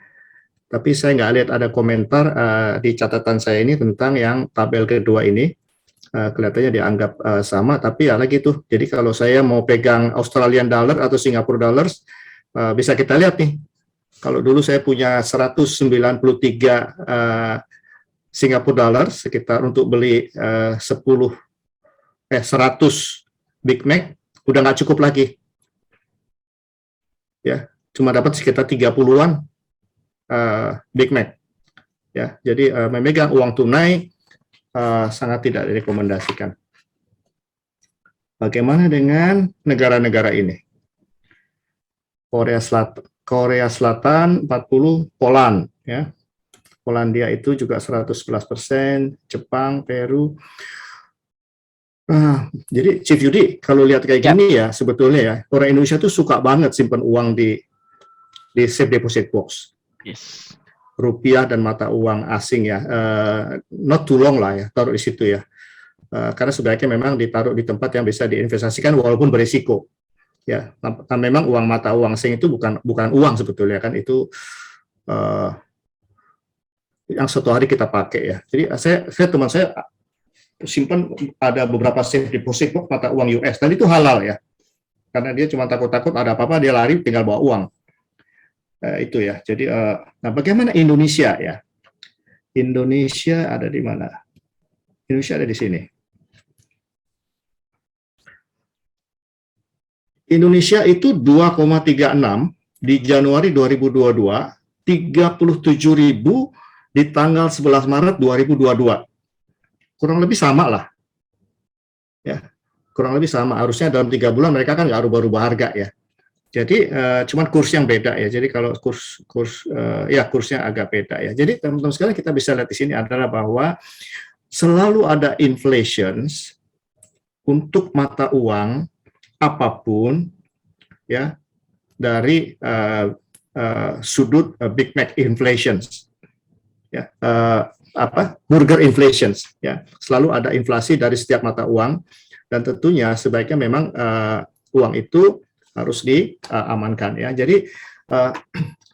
Tapi saya nggak lihat ada komentar di catatan saya ini tentang yang tabel kedua ini. Kelihatannya dianggap sama, tapi ya lagi tuh. Jadi kalau saya mau pegang Australian dollar atau Singapore dollars, bisa kita lihat nih. Kalau dulu saya punya 193 Singapore dollar sekitar untuk beli 100 Big Mac, udah nggak cukup lagi. Ya, cuma dapat sekitar 30-an Big Mac. Ya, jadi memegang uang tunai sangat tidak direkomendasikan. Bagaimana dengan negara-negara ini? Korea Selatan 40, Poland ya. Polandia itu juga 111%, Jepang, Peru. Jadi Chief Yudi, kalau lihat kayak gini ya, sebetulnya ya, orang Indonesia tuh suka banget simpan uang di safe deposit box. Yes. Rupiah dan mata uang asing ya, not too long lah ya, taruh di situ ya. Karena sebaiknya memang ditaruh di tempat yang bisa diinvestasikan walaupun berisiko. Ya, memang uang mata uang asing itu bukan uang sebetulnya kan, itu yang suatu hari kita pakai ya. Jadi teman saya simpan ada beberapa safe deposit box mata uang US, dan itu halal ya. Karena dia cuma takut-takut ada apa-apa dia lari tinggal bawa uang. Itu ya. Jadi nah bagaimana Indonesia ya? Indonesia ada di mana? Indonesia ada di sini. Indonesia itu 2,36 di Januari 2022, 37.000 di tanggal 11 Maret 2022. Kurang lebih sama lah. Ya. Kurang lebih sama. Harusnya dalam 3 bulan mereka kan nggak rubah-rubah harga ya. Jadi cuman kurs yang beda ya. Jadi kalau kursnya agak beda ya. Jadi teman-teman sekalian kita bisa lihat di sini adalah bahwa selalu ada inflation untuk mata uang apapun ya dari sudut Big Mac inflations ya burger inflations ya. Selalu ada inflasi dari setiap mata uang dan tentunya sebaiknya memang uang itu harus diamankan ya. Jadi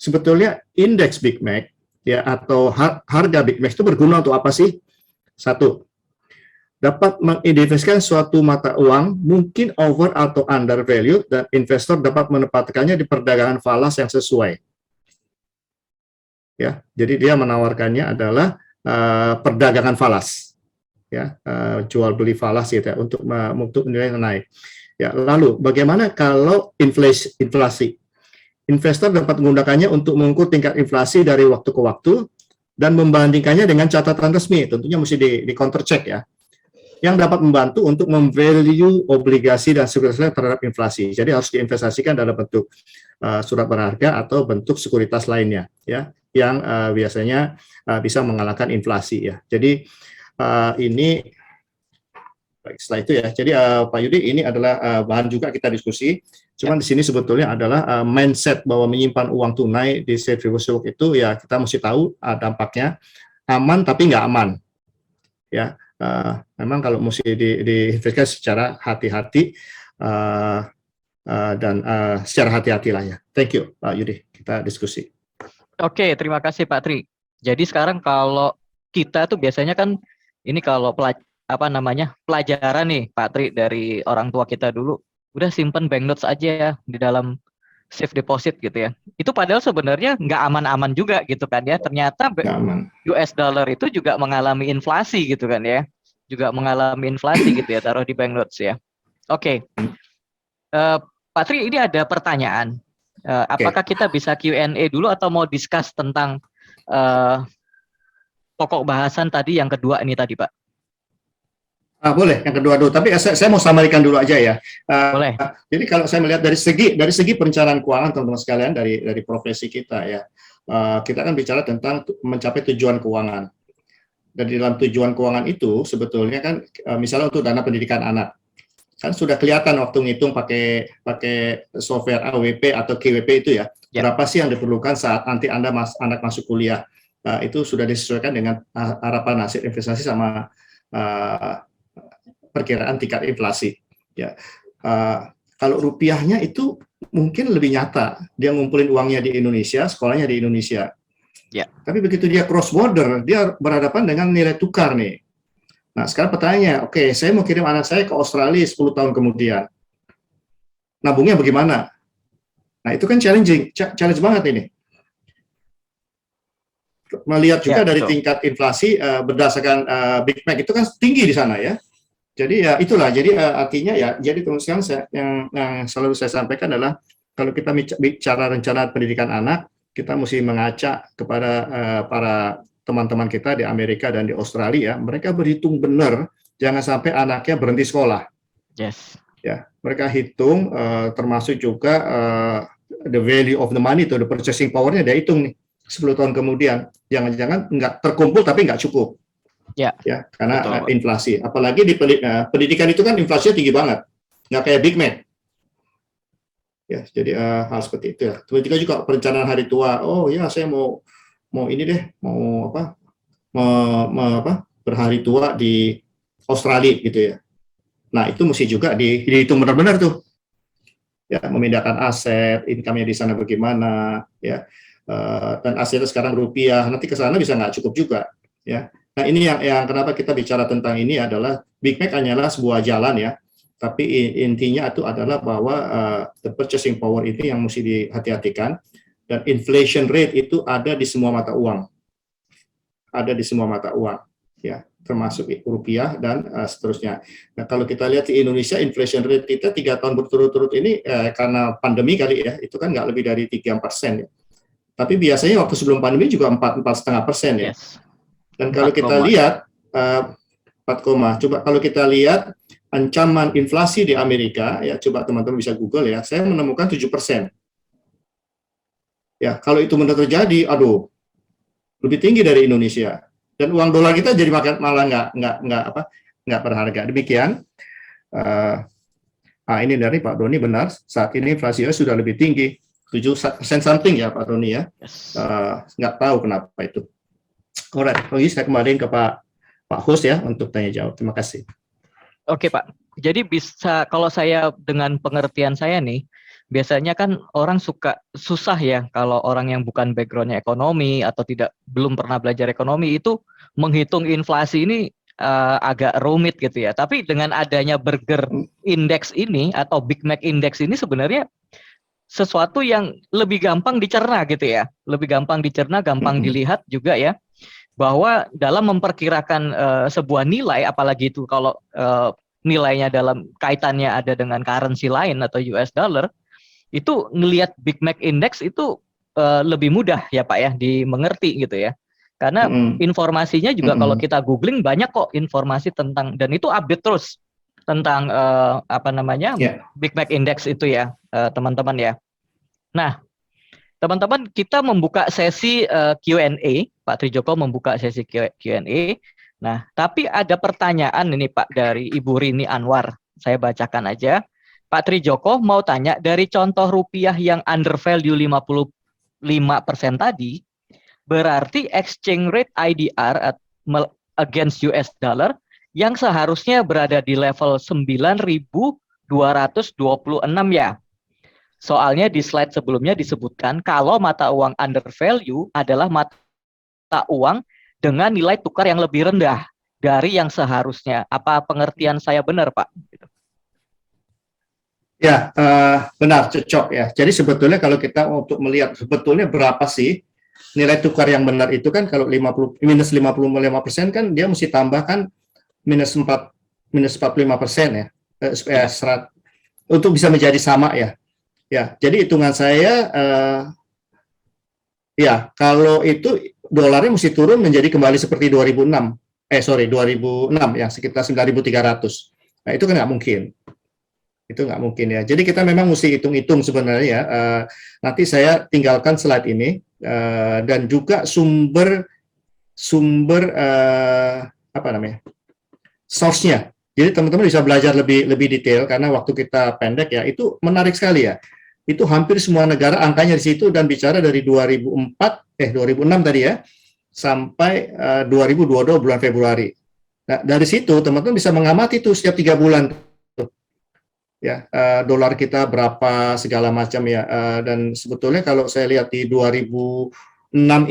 sebetulnya indeks Big Mac ya atau harga Big Mac itu berguna untuk apa sih? Satu, dapat mengidentifikasikan suatu mata uang mungkin over atau under value dan investor dapat menempatkannya di perdagangan falas yang sesuai. Ya, jadi dia menawarkannya adalah perdagangan falas. Ya, jual beli falas gitu ya untuk nilai yang naik. Ya, lalu bagaimana kalau inflasi? Investor dapat menggunakannya untuk mengukur tingkat inflasi dari waktu ke waktu dan membandingkannya dengan catatan resmi. Tentunya mesti di counter check ya. Yang dapat membantu untuk memvalue obligasi dan sekuritas terhadap inflasi. Jadi harus diinvestasikan dalam bentuk surat berharga atau bentuk sekuritas lainnya ya, yang biasanya bisa mengalahkan inflasi ya. Jadi ini baik, setelah itu ya. Jadi Pak Yudi, ini adalah bahan juga kita diskusi. Cuman di sini sebetulnya adalah mindset bahwa menyimpan uang tunai di safe reverse swap itu ya kita mesti tahu dampaknya aman tapi nggak aman. Ya, memang kalau mesti diinvestasikan secara hati-hati dan secara hati-hati lah ya. Thank you Pak Yudi, kita diskusi. Oke, terima kasih Pak Tri. Jadi sekarang kalau kita tuh biasanya kan ini kalau pelajaran nih Pak Tri dari orang tua kita dulu, udah simpen banknotes aja ya di dalam safe deposit gitu ya. Itu padahal sebenarnya nggak aman-aman juga gitu kan ya. Ternyata US dollar itu juga mengalami inflasi gitu kan ya. Juga mengalami inflasi gitu ya, taruh di banknotes ya. Oke. Pak Tri, ini ada pertanyaan. Apakah kita bisa Q&A dulu atau mau discuss tentang pokok bahasan tadi yang kedua ini tadi, Pak? Boleh, yang kedua dulu. Tapi saya mau samarikan dulu aja ya. Boleh. Jadi kalau saya melihat dari segi perencanaan keuangan teman-teman sekalian dari profesi kita ya, kita kan bicara tentang mencapai tujuan keuangan. Dan di dalam tujuan keuangan itu sebetulnya kan misalnya untuk dana pendidikan anak, kan sudah kelihatan waktu ngitung pakai software AWP atau KWP itu ya, berapa sih yang diperlukan saat nanti anak masuk kuliah. Itu sudah disesuaikan dengan harapan hasil investasi sama perkiraan tingkat inflasi. Ya, kalau rupiahnya itu mungkin lebih nyata. Dia ngumpulin uangnya di Indonesia, sekolahnya di Indonesia. Ya. Tapi begitu dia cross border, dia berhadapan dengan nilai tukar nih. Nah, sekarang pertanyaannya, oke, saya mau kirim anak saya ke Australia 10 tahun kemudian. Nabungnya bagaimana? Nah, itu kan challenge banget ini. Melihat juga dari tingkat inflasi berdasarkan Big Mac itu kan tinggi di sana ya. Jadi ya itulah. Jadi artinya ya. Jadi teman-teman yang selalu saya sampaikan adalah kalau kita bicara rencana pendidikan anak, kita mesti mengacak kepada para teman-teman kita di Amerika dan di Australia. Mereka berhitung benar, jangan sampai anaknya berhenti sekolah. Yes. Ya, mereka hitung termasuk juga the value of the money, the purchasing power-nya dia hitung nih. 10 tahun kemudian, jangan-jangan nggak terkumpul tapi nggak cukup. Ya, karena inflasi. Apalagi di pendidikan itu kan inflasinya tinggi banget, nggak kayak Big Mac. Ya, jadi hal seperti itu ya. Kemudian juga perencanaan hari tua. Oh ya, saya mau ini deh, mau berhari tua di Australia gitu ya. Nah, itu mesti juga dihitung benar-benar tuh. Ya, memindahkan aset, income-nya di sana bagaimana, ya. Dan asetnya sekarang rupiah, nanti ke sana bisa nggak cukup juga, ya. Nah, ini yang kenapa kita bicara tentang ini adalah Big Mac hanyalah sebuah jalan ya, tapi intinya itu adalah bahwa the purchasing power ini yang mesti dihati-hatikan, dan inflation rate itu ada di semua mata uang, ya, termasuk rupiah dan seterusnya. Nah, kalau kita lihat di Indonesia, inflation rate kita 3 tahun berturut-turut ini karena pandemi kali ya, itu kan nggak lebih dari 3% ya. Tapi biasanya waktu sebelum pandemi juga 4,5% ya. Yes. Dan kalau kita lihat Coba kalau kita lihat ancaman inflasi di Amerika, ya coba teman-teman bisa Google ya, saya menemukan 7%. Ya, kalau itu benar terjadi, aduh, lebih tinggi dari Indonesia. Dan uang dolar kita jadi malah nggak berharga. Demikian. Ini dari Pak Doni benar. Saat ini inflasi sudah lebih tinggi, 7% something ya Pak Doni ya. Nggak tahu kenapa itu. Alright, saya kembaliin ke Pak Host ya untuk tanya jawab. Terima kasih. Oke Pak, jadi bisa kalau saya dengan pengertian saya nih, biasanya kan orang susah ya kalau orang yang bukan backgroundnya ekonomi atau belum pernah belajar ekonomi itu menghitung inflasi ini agak rumit gitu ya. Tapi dengan adanya Burger Index ini atau Big Mac Index ini sebenarnya sesuatu yang lebih gampang dicerna gitu ya, lebih gampang dicerna, gampang dilihat juga ya. Bahwa dalam memperkirakan sebuah nilai, apalagi itu kalau nilainya dalam kaitannya ada dengan currency lain atau US dollar, itu ngelihat Big Mac Index itu lebih mudah ya Pak ya, dimengerti gitu ya. Karena informasinya juga kalau kita googling banyak kok informasi tentang, dan itu update terus tentang Big Mac Index itu ya teman-teman ya. Nah, teman-teman, kita membuka sesi Q&A. Pak Trijoko membuka sesi Q&A. Nah, tapi ada pertanyaan ini Pak dari Ibu Rini Anwar. Saya bacakan aja. Pak Trijoko mau tanya, dari contoh rupiah yang undervalue 55% tadi, berarti exchange rate IDR against US dollar yang seharusnya berada di level 9.226 ya. Soalnya di slide sebelumnya disebutkan kalau mata uang undervalue adalah mata uang dengan nilai tukar yang lebih rendah dari yang seharusnya. Apa pengertian saya benar, Pak? Ya, benar, cocok ya. Jadi sebetulnya kalau kita untuk melihat sebetulnya berapa sih nilai tukar yang benar itu kan, kalau minus 55% kan dia mesti tambahkan minus 45% ya, untuk bisa menjadi sama ya. Ya, jadi hitungan saya, ya kalau itu dolarnya mesti turun menjadi kembali seperti 2006 ya, sekitar 9.300. Nah itu kan nggak mungkin. Itu nggak mungkin ya. Jadi kita memang mesti hitung-hitung sebenarnya ya. Nanti saya tinggalkan slide ini dan juga sumber source-nya. Jadi teman-teman bisa belajar lebih detail karena waktu kita pendek ya. Itu menarik sekali ya. Itu hampir semua negara angkanya di situ dan bicara dari 2006 tadi ya sampai 2022 bulan Februari. Nah, dari situ teman-teman bisa mengamati tuh setiap 3 bulan ya, dolar kita berapa segala macam ya, dan sebetulnya kalau saya lihat di 2006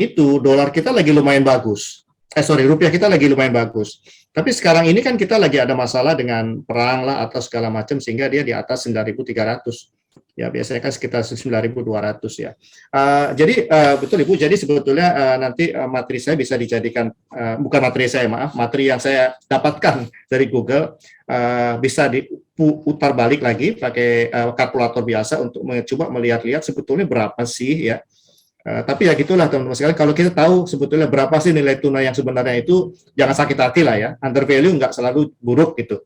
itu dolar kita lagi lumayan bagus. Rupiah kita lagi lumayan bagus. Tapi sekarang ini kan kita lagi ada masalah dengan perang lah atau segala macam sehingga dia di atas 9.300. Ya biasanya kan sekitar 9.200 ya. Jadi betul Ibu, jadi sebetulnya nanti materi saya bisa dijadikan, bukan materi saya, maaf, materi yang saya dapatkan dari Google bisa diputar balik lagi pakai kalkulator biasa untuk mencoba melihat-lihat sebetulnya berapa sih ya. Tapi ya gitulah teman-teman sekalian, kalau kita tahu sebetulnya berapa sih nilai tunai yang sebenarnya itu, jangan sakit hati lah ya, undervalue nggak selalu buruk gitu.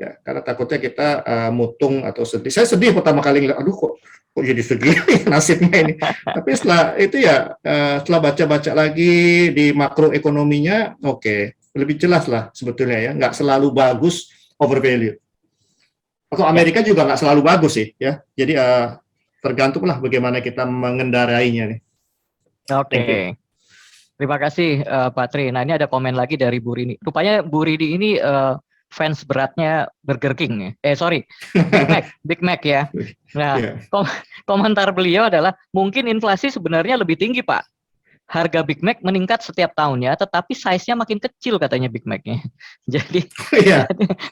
Ya, karena takutnya kita mutung atau sedih. Saya sedih pertama kali ngeliat, aduh kok jadi segini nasibnya ini. Tapi setelah itu ya, setelah baca-baca lagi di makroekonominya, oke, lebih jelas lah sebetulnya ya, nggak selalu bagus overvalue. Atau Amerika juga nggak selalu bagus sih ya. Jadi tergantunglah bagaimana kita mengendarainya nih. Oke. Terima kasih Pak Tri. Nah ini ada komen lagi dari Bu Rini. Rupanya Bu Rini ini fans beratnya Burger King ya. Big Mac ya. Nah, komentar beliau adalah mungkin inflasi sebenarnya lebih tinggi, Pak. Harga Big Mac meningkat setiap tahunnya, tetapi size-nya makin kecil katanya Big Mac-nya. Jadi,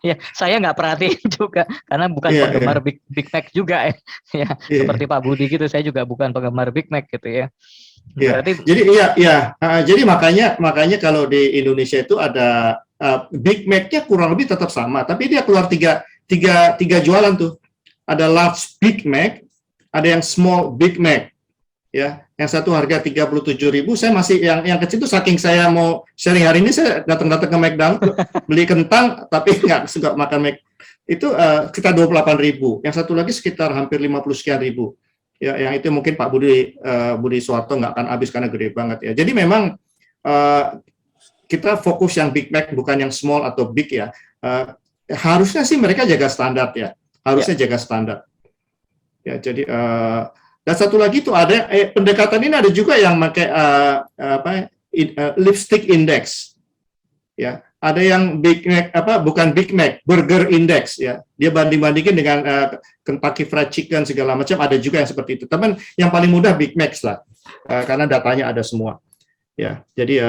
ya saya nggak perhatiin juga karena bukan penggemar Big Mac juga ya. Seperti Pak Budi gitu, saya juga bukan penggemar Big Mac gitu ya. Berarti, jadi makanya kalau di Indonesia itu ada Big Mac-nya kurang lebih tetap sama, tapi dia keluar tiga jualan tuh. Ada large Big Mac, ada yang small Big Mac. ya, yang satu harga 37.000, saya masih yang kecil itu saking saya mau sharing hari ini saya datang-datang ke McDonald beli kentang tapi nggak suka makan itu sekitar 28.000, yang satu lagi sekitar hampir 50 sekian ribu. Ya, yang itu mungkin Pak Budi Suwarto nggak akan habis karena gede banget ya. Jadi memang kita fokus yang Big Mac bukan yang small atau big ya. Harusnya sih mereka jaga standar ya, harusnya jaga standar. Ya, jadi dan satu lagi tuh ada pendekatan ini ada juga yang pakai lipstick index, ya. Ada yang Big Mac bukan Big Mac, Burger Index ya. Dia banding-bandingin dengan Kentucky Fried Chicken segala macam, ada juga yang seperti itu. Teman, yang paling mudah Big Mac lah, karena datanya ada semua. Ya, jadi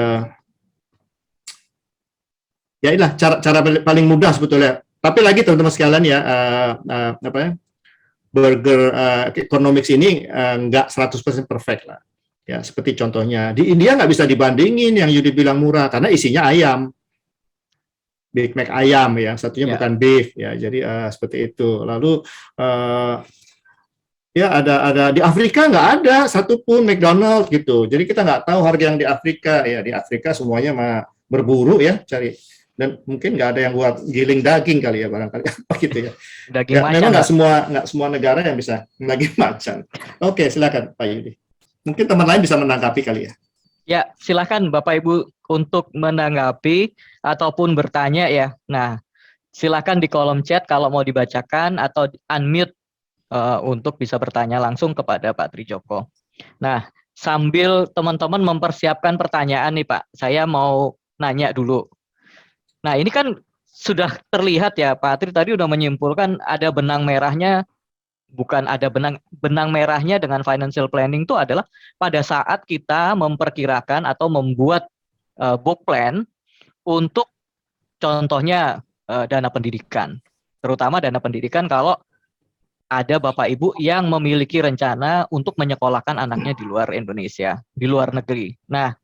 ya inilah cara paling mudah sebetulnya. Tapi lagi teman-teman sekalian ya, burger economics ini nggak 100% perfect lah. Ya, seperti contohnya di India nggak bisa dibandingin yang Yudi bilang murah karena isinya ayam. Big Mac ayam ya, satunya bukan beef ya. Jadi seperti itu. Lalu ya ada di Afrika nggak ada satupun McDonald gitu. Jadi kita nggak tahu harga yang di Afrika ya. Di Afrika semuanya berburu ya cari, dan mungkin nggak ada yang buat giling daging kali ya barangkali gitu ya. Daging Ya, macan. memang nggak semua negara yang bisa daging macan. Oke, silakan Pak Yudi. Mungkin teman lain bisa menanggapi kali ya. Ya, silakan Bapak Ibu untuk menanggapi ataupun bertanya ya. Nah, silakan di kolom chat kalau mau dibacakan atau unmute untuk bisa bertanya langsung kepada Pak Trijoko. Nah, sambil teman-teman mempersiapkan pertanyaan nih Pak, saya mau nanya dulu. Nah, ini kan sudah terlihat ya, Pak Tri tadi udah menyimpulkan ada benang merahnya. Bukan ada benang merahnya dengan financial planning itu adalah pada saat kita memperkirakan atau membuat book plan untuk contohnya dana pendidikan, terutama dana pendidikan kalau ada Bapak Ibu yang memiliki rencana untuk menyekolahkan anaknya di luar Indonesia, di luar negeri. Nah,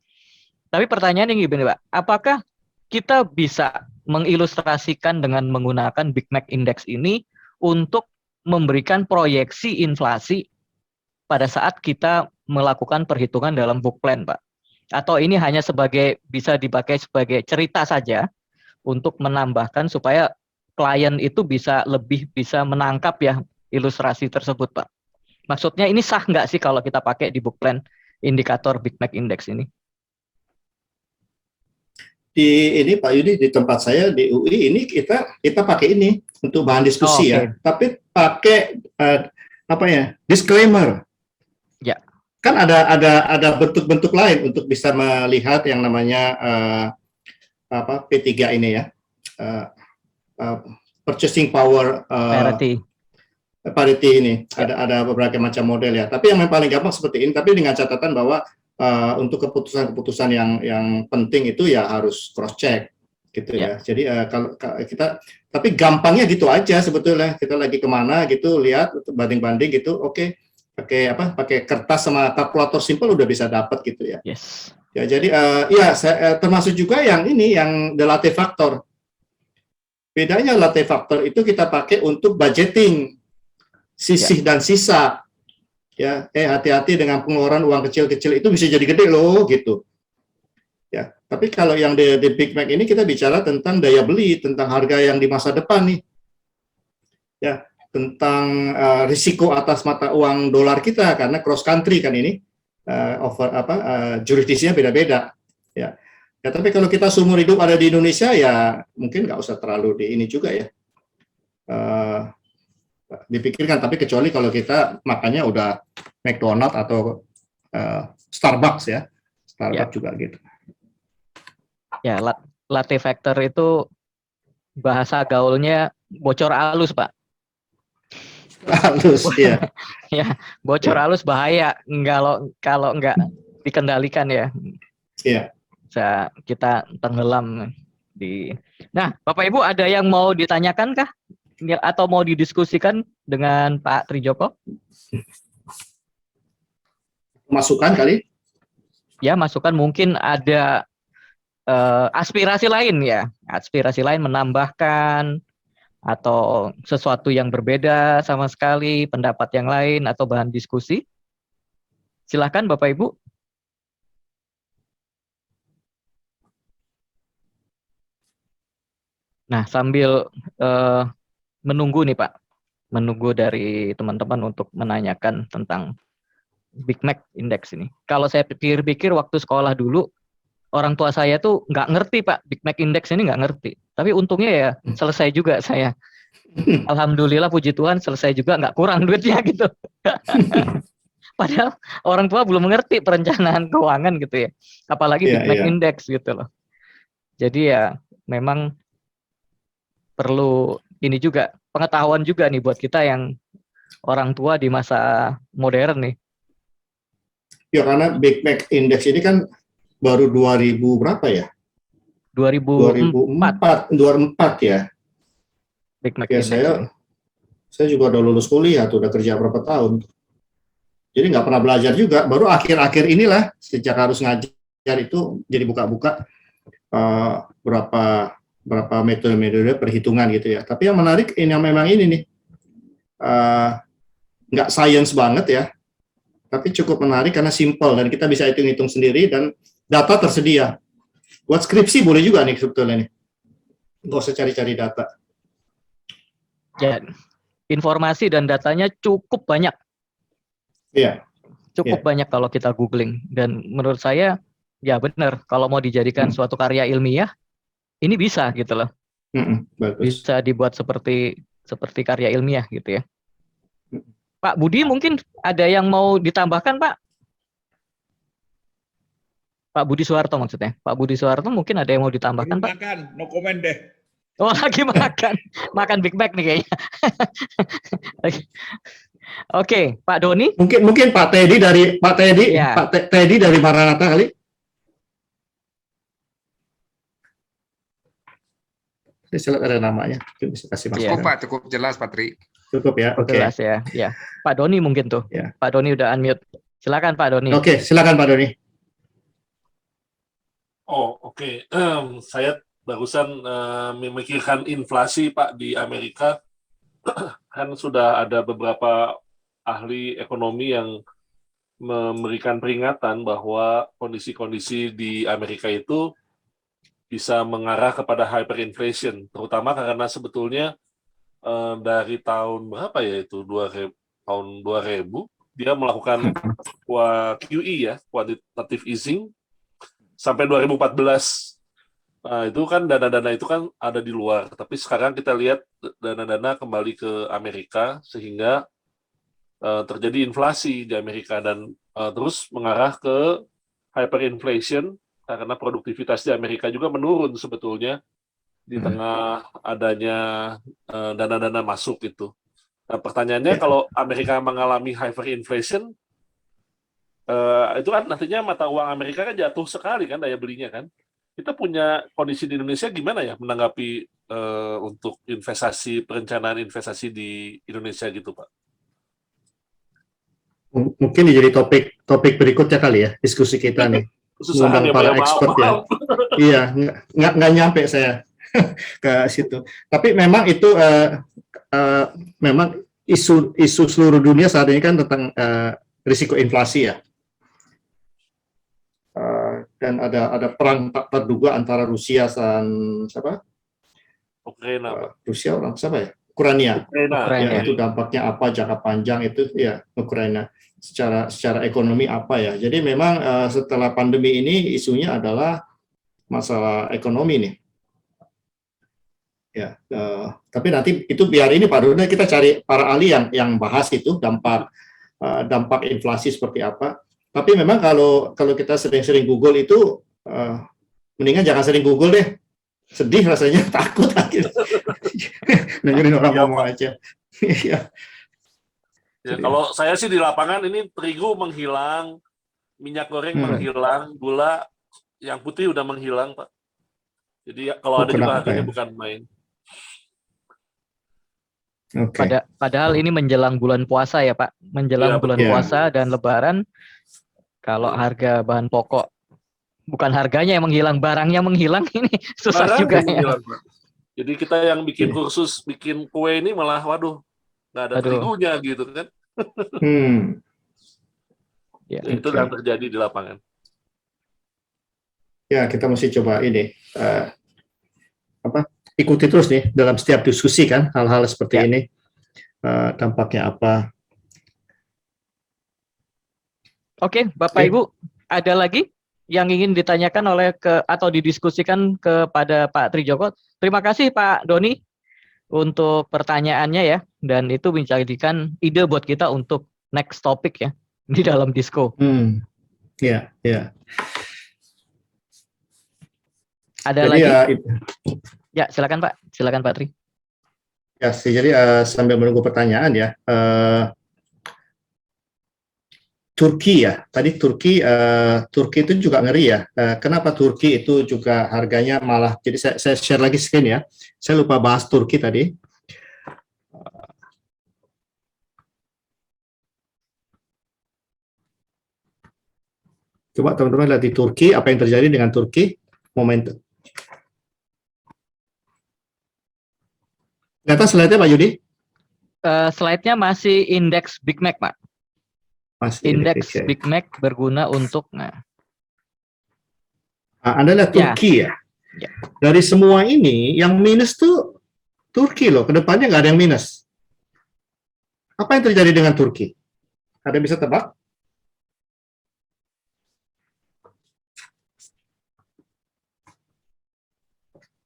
tapi pertanyaannya gini Pak, apakah kita bisa mengilustrasikan dengan menggunakan Big Mac Index ini untuk memberikan proyeksi inflasi pada saat kita melakukan perhitungan dalam book plan, Pak? Atau ini hanya bisa dipakai sebagai cerita saja untuk menambahkan supaya klien itu lebih bisa menangkap ya ilustrasi tersebut, Pak? Maksudnya ini sah nggak sih kalau kita pakai di book plan indikator Big Mac Index ini? Di ini Pak Yudi, di tempat saya di UI ini kita pakai ini untuk bahan diskusi ya, tapi pakai disclaimer. Ya. Kan ada bentuk-bentuk lain untuk bisa melihat yang namanya P3 ini ya, purchasing power parity ini ya. Ada beberapa macam model ya. Tapi yang paling gampang seperti ini, tapi dengan catatan bahwa untuk keputusan yang penting itu ya harus cross check gitu ya. Jadi kalau kita, tapi gampangnya gitu aja sebetulnya. Kita lagi kemana gitu, lihat banding-banding gitu, oke, pakai kertas sama kalkulator simple udah bisa dapat gitu ya. Yes. Ya jadi termasuk juga yang the latte factor. Bedanya latte factor itu kita pakai untuk budgeting sisih dan sisa. Ya, hati-hati dengan pengeluaran uang kecil-kecil itu bisa jadi gede loh gitu. Ya, tapi kalau yang di Big Mac ini kita bicara tentang daya beli, tentang harga yang di masa depan nih. Ya, tentang risiko atas mata uang dolar kita karena cross country kan ini. Jurisdiksinya beda-beda. Ya. Ya, tapi kalau kita seumur hidup ada di Indonesia ya mungkin nggak usah terlalu di ini juga ya. Dipikirkan, tapi kecuali kalau kita makannya udah McDonald atau Starbucks ya, Starbucks juga gitu. Ya, latte factor itu bahasa gaulnya bocor halus, Pak. Halus, ya. Ya, bocor halus bahaya kalau nggak dikendalikan ya. Iya. Bisa kita tenggelam di. Nah, Bapak Ibu ada yang mau ditanyakan kah? Atau mau didiskusikan dengan Pak Trijoko? Masukan kali? Ya, masukan mungkin ada aspirasi lain ya. Aspirasi lain menambahkan atau sesuatu yang berbeda sama sekali, pendapat yang lain atau bahan diskusi. Silakan Bapak Ibu. Nah, sambil menunggu nih Pak, menunggu dari teman-teman untuk menanyakan tentang Big Mac Index ini. Kalau saya pikir-pikir waktu sekolah dulu, orang tua saya tuh nggak ngerti Pak, Big Mac Index ini nggak ngerti. Tapi untungnya ya selesai juga saya. Alhamdulillah puji Tuhan selesai juga, nggak kurang duitnya gitu. Padahal orang tua belum mengerti perencanaan keuangan gitu ya. Apalagi Iya, Big Mac iya. Index gitu loh. Jadi ya memang perlu ini juga pengetahuan juga nih buat kita yang orang tua di masa modern nih. Ya karena Big Mac Index ini kan baru 2000 berapa ya? 2004 2004 ya. Big Mac Ya Index ini. saya juga udah lulus kuliah tuh, udah kerja berapa tahun. Jadi nggak pernah belajar juga. Baru akhir-akhir inilah sejak harus ngajar itu jadi buka-buka berapa metode-metode perhitungan gitu ya. Tapi yang menarik ini memang ini nih, nggak science banget ya, tapi cukup menarik karena simple dan kita bisa hitung-hitung sendiri dan data tersedia. Buat skripsi boleh juga nih sebetulnya nih, nggak usah cari-cari data. Ya, informasi dan datanya cukup banyak. Iya. Cukup banyak kalau kita googling. Dan menurut saya, ya benar, kalau mau dijadikan suatu karya ilmiah, ini bisa gitu loh. Bagus. Bisa dibuat seperti karya ilmiah gitu ya. Pak Budi mungkin ada yang mau ditambahkan Pak? Pak Budi Soeharto maksudnya. Pak Budi Soeharto mungkin ada yang mau ditambahkan Pak? Makan, no comment deh. Oh lagi makan Big Mac nih kayaknya. Oke, Pak Doni. Mungkin Pak Teddy Ya. Pak Teddy dari Maranatha kali. Saya lihat ada namanya. Bisa kasih Iya. masukan. Cukup Pak, cukup jelas Pak Tri. Cukup ya. Oke. Jelas ya. Ya. Pak Doni mungkin tuh. Ya. Pak Doni udah unmute. Silakan Pak Doni. Oke, silakan Pak Doni. Oh, oke. Saya barusan memikirkan inflasi Pak di Amerika. Kan sudah ada beberapa ahli ekonomi yang memberikan peringatan bahwa kondisi-kondisi di Amerika itu bisa mengarah kepada hyperinflation, terutama karena sebetulnya dari tahun berapa ya itu, tahun 2000, dia melakukan QE ya, quantitative easing, sampai 2014. Nah, itu kan dana-dana itu kan ada di luar, tapi sekarang kita lihat dana-dana kembali ke Amerika sehingga terjadi inflasi di Amerika dan terus mengarah ke hyperinflation karena produktivitas di Amerika juga menurun sebetulnya di tengah adanya dana-dana masuk itu. Nah, pertanyaannya kalau Amerika mengalami hyperinflation, itu kan nantinya mata uang Amerika kan jatuh sekali kan daya belinya kan. Kita punya kondisi di Indonesia gimana ya menanggapi untuk perencanaan investasi di Indonesia gitu Pak? Mungkin jadi topik berikutnya kali ya diskusi kita nih. Kesusahan ya para Pak, expert ya. Iya, nggak nyampe saya ke situ. Tapi memang itu memang isu seluruh dunia saat ini kan tentang risiko inflasi ya. Dan ada perang tak terduga antara Rusia dan siapa? Ukraina. Rusia orang siapa ya? Ukraina. Ukraina. Ya, itu dampaknya apa jangka panjang itu ya Ukraina. Secara ekonomi apa ya. Jadi memang setelah pandemi ini isunya adalah masalah ekonomi nih. Ya, tapi nanti itu biar ini Pak Dona kita cari para ahli yang bahas itu dampak inflasi seperti apa. Tapi memang kalau kita sering Google itu mendingan jangan sering Google deh. Sedih rasanya, takut akhirnya. Dengerin orang ngomong aja. Iya. Ya, kalau saya sih di lapangan ini terigu menghilang, minyak goreng menghilang, gula yang putih udah menghilang, Pak. Jadi kalau ada juga harganya bukan main. Okay. Padahal ini menjelang bulan puasa ya Pak, menjelang bulan puasa dan Lebaran. Kalau harga bahan pokok bukan harganya yang menghilang, barangnya menghilang, ini susah barang juga ya. Menghilang, Pak. Jadi kita yang bikin kursus, bikin kue ini malah waduh nggak ada terigunya gitu kan. Ya. Itu yang terjadi di lapangan. Ya, kita mesti coba ini ikuti terus nih dalam setiap diskusi kan hal-hal seperti Ya. ini, dampaknya apa. Oke, Bapak Oke. Ibu, ada lagi yang ingin ditanyakan atau didiskusikan kepada Pak Trijoko? Terima kasih Pak Doni untuk pertanyaannya ya, dan itu menjadikan ide buat kita untuk next topic ya di dalam Disko. Ya, ya. Ada Jadi lagi? ya, Ya, silakan Pak Tri. ya sih, jadi sambil menunggu pertanyaan ya, Turki ya, tadi Turki itu juga ngeri ya. Kenapa Turki itu juga harganya malah, jadi saya share lagi screen ya, saya lupa bahas Turki tadi. Coba teman-teman lihat di Turki, apa yang terjadi dengan Turki, momentum. Di atas slide-nya Pak Yudi? Slide-nya masih indeks Big Mac, Pak. Masih Indeks ya. Big Mac berguna untuk Anda lihat Turki ya. Ya. Dari semua ini, yang minus tuh Turki loh. Kedepannya nggak ada yang minus. Apa yang terjadi dengan Turki? Ada yang bisa tebak?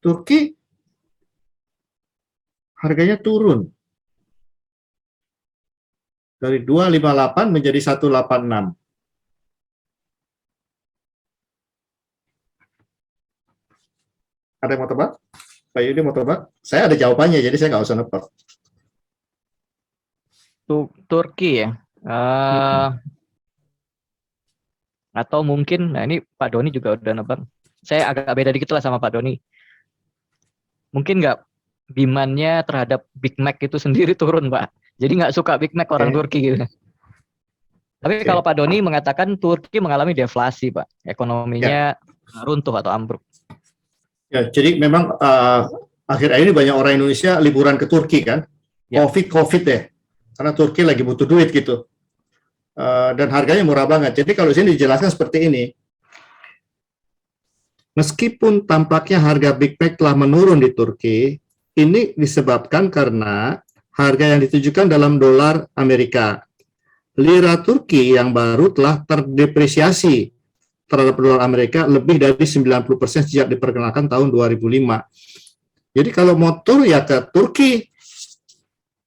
Turki harganya turun dari 258 menjadi 186. Ada yang mau tebak? Pak Yudi mau tebak? Saya ada jawabannya, jadi saya nggak usah nebak. Turki ya. Atau mungkin, nah ini Pak Doni juga udah nebak. Saya agak beda dikit lah sama Pak Doni. Mungkin nggak demand-nya terhadap Big Mac itu sendiri turun, Pak. Jadi nggak suka Big Mac orang Turki gitu. Tapi kalau Pak Doni mengatakan Turki mengalami deflasi, Pak. Ekonominya runtuh atau ambruk. Ya, jadi memang akhir-akhir ini banyak orang Indonesia liburan ke Turki kan. Ya. COVID ya. Karena Turki lagi butuh duit gitu. Dan harganya murah banget. Jadi kalau di sini dijelaskan seperti ini. Meskipun tampaknya harga Big Mac telah menurun di Turki, ini disebabkan karena harga yang ditujukan dalam dolar Amerika. Lira Turki yang baru telah terdepresiasi terhadap dolar Amerika lebih dari 90% sejak diperkenalkan tahun 2005. Jadi kalau mau tur ya ke Turki,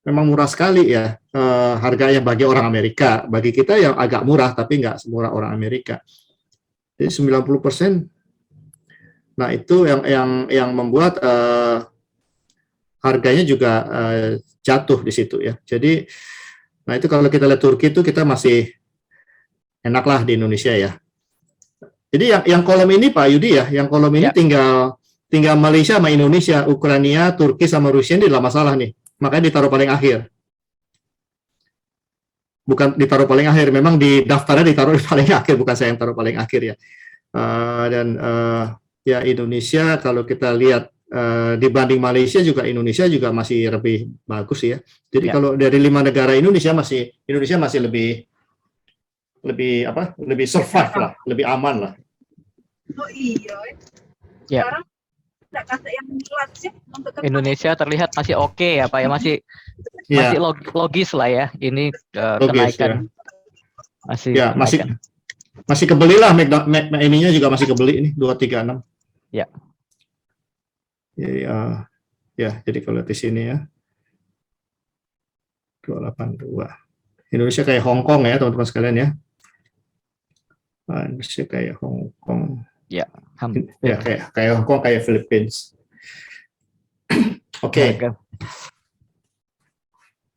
memang murah sekali ya harganya bagi orang Amerika. Bagi kita yang agak murah, tapi nggak semurah orang Amerika. Jadi 90%. Nah itu yang membuat harganya juga jatuh di situ ya. Jadi, nah itu kalau kita lihat Turki itu kita masih enak lah di Indonesia ya. Jadi yang kolom ini Pak Yudi ya, yang kolom ini tinggal Malaysia sama Indonesia, Ukraina, Turki sama Rusia ini adalah masalah nih. Makanya ditaruh paling akhir. Bukan ditaruh paling akhir, memang di daftarnya ditaruh di paling akhir, bukan saya yang taruh paling akhir ya. Ya Indonesia kalau kita lihat dibanding Malaysia juga Indonesia juga masih lebih bagus ya. Jadi kalau dari 5 negara Indonesia masih lebih survive lah, lebih aman lah. Oh iya. Ya. Sekarang tidak kata yang jelas untuk Indonesia terlihat masih oke ya Pak ya, masih logis lah ya ini kenaikan. Ya. Masih kebeli lah, ininya juga masih kebeli ini 236. Ya. Jadi, jadi kalau di sini ya 282. Indonesia kayak Hong Kong ya teman-teman sekalian ya. Indonesia kayak Hong Kong. Ya. Ya kayak Hong Kong, kayak Philippines. Oke.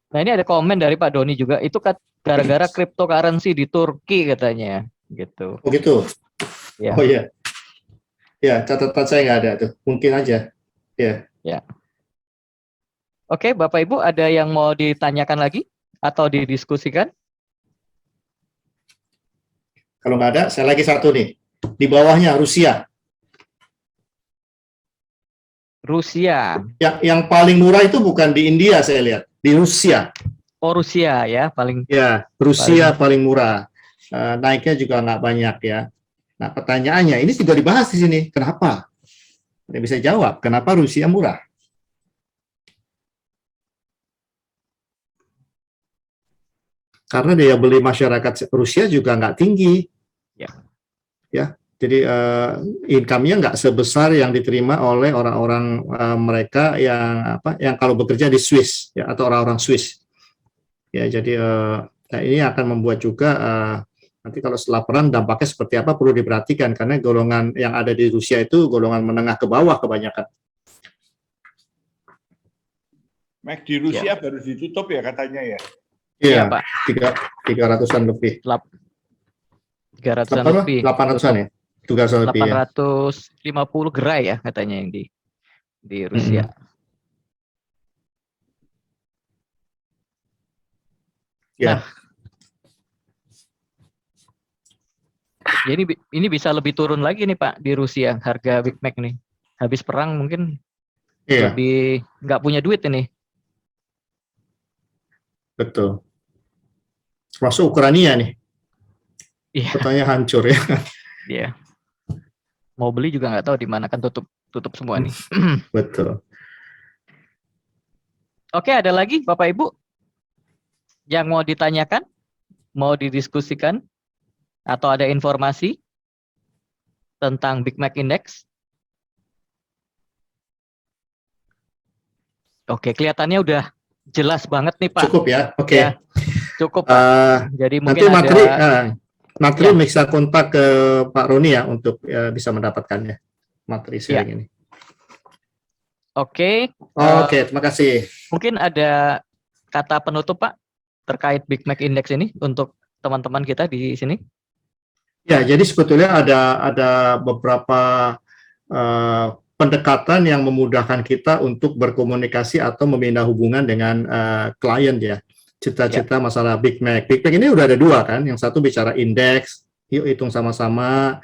Nah ini ada komen dari Pak Doni juga, itu gara-gara cryptocurrency di Turki katanya, gitu. Oh gitu. Ya. Oh iya. Ya catatan saya nggak ada tuh, mungkin aja. Ya. Oke, Bapak Ibu ada yang mau ditanyakan lagi atau didiskusikan? Kalau nggak ada, saya lagi satu nih. Di bawahnya Rusia. Rusia. Yang paling murah itu bukan di India saya lihat, di Rusia. Oh Rusia ya paling. Ya, Rusia paling murah. naiknya juga nggak banyak ya. Nah, pertanyaannya ini juga dibahas di sini. Kenapa? Tidak bisa jawab. Kenapa Rusia murah? Karena daya beli masyarakat Rusia juga nggak tinggi. Ya, jadi income-nya nggak sebesar yang diterima oleh orang-orang mereka yang kalau bekerja di Swiss ya, atau orang-orang Swiss. Ya, jadi nah ini akan membuat juga nanti kalau setelah perang dampaknya seperti apa perlu diperhatikan, karena golongan yang ada di Rusia itu golongan menengah ke bawah kebanyakan. Mac di Rusia baru ditutup ya katanya ya. Iya, Pak. 300-an lebih. 300-an lebih. 800-an ya? 300-an lebih ya. 850 gerai ya katanya yang di Rusia. Ya. Jadi ini bisa lebih turun lagi nih Pak di Rusia harga Big Mac nih. Habis perang mungkin lebih nggak punya duit ini. Betul. Termasuk Ukraina nih. Iya. Kotanya hancur ya. Iya. Mau beli juga nggak tahu di mana, kan tutup semua nih. Betul. Oke, ada lagi Bapak Ibu yang mau ditanyakan, mau didiskusikan, atau ada informasi tentang Big Mac Index? Oke, kelihatannya udah jelas banget nih Pak. Cukup ya, oke. Ya, cukup Pak. Jadi mungkin nanti materi Ya. bisa kontak ke Pak Roni ya untuk bisa mendapatkannya materi sharing ini. Oke. Oke, terima kasih. Mungkin ada kata penutup Pak terkait Big Mac Index ini untuk teman-teman kita di sini. Ya, jadi sebetulnya ada beberapa pendekatan yang memudahkan kita untuk berkomunikasi atau membina hubungan dengan klien ya. Cita-cita masalah Big Mac. Big Mac ini udah ada dua kan, yang satu bicara indeks, yuk hitung sama-sama,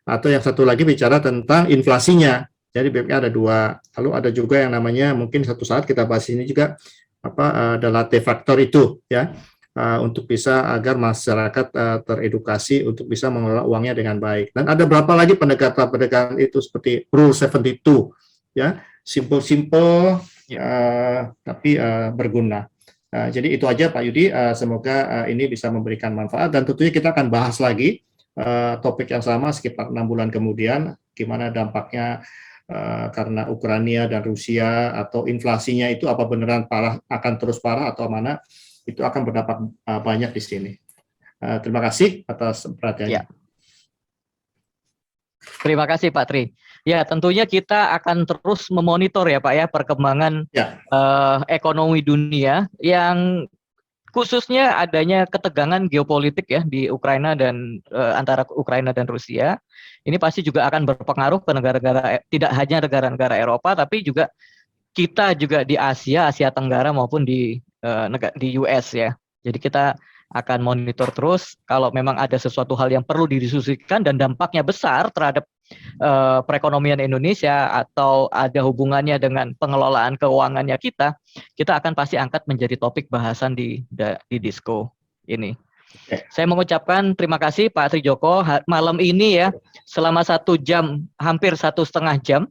atau yang satu lagi bicara tentang inflasinya. Jadi Big Mac ada dua. Lalu ada juga yang namanya, mungkin satu saat kita bahas ini juga, ada latte factor itu ya, untuk bisa agar masyarakat teredukasi untuk bisa mengelola uangnya dengan baik. Dan ada berapa lagi pendekatan-pendekatan itu seperti Rule 72 ya, simple tapi berguna. Jadi itu aja Pak Yudi, semoga ini bisa memberikan manfaat, dan tentunya kita akan bahas lagi topik yang sama sekitar 6 bulan kemudian, gimana dampaknya karena Ukraina dan Rusia, atau inflasinya itu apa beneran parah, akan terus parah atau mana, itu akan berdampak banyak di sini. Terima kasih atas perhatiannya. Terima kasih Pak Tri. Ya, tentunya kita akan terus memonitor ya Pak ya perkembangan ekonomi dunia, yang khususnya adanya ketegangan geopolitik ya di Ukraina dan antara Ukraina dan Rusia. Ini pasti juga akan berpengaruh ke negara-negara, tidak hanya negara-negara Eropa, tapi juga kita juga di Asia Tenggara maupun di US ya. Jadi kita akan monitor terus kalau memang ada sesuatu hal yang perlu didiskusikan dan dampaknya besar terhadap perekonomian Indonesia atau ada hubungannya dengan pengelolaan keuangannya kita akan pasti angkat menjadi topik bahasan di Disko ini. Saya mengucapkan terima kasih Pak Trijoko malam ini ya, selama 1 jam, hampir 1,5 jam,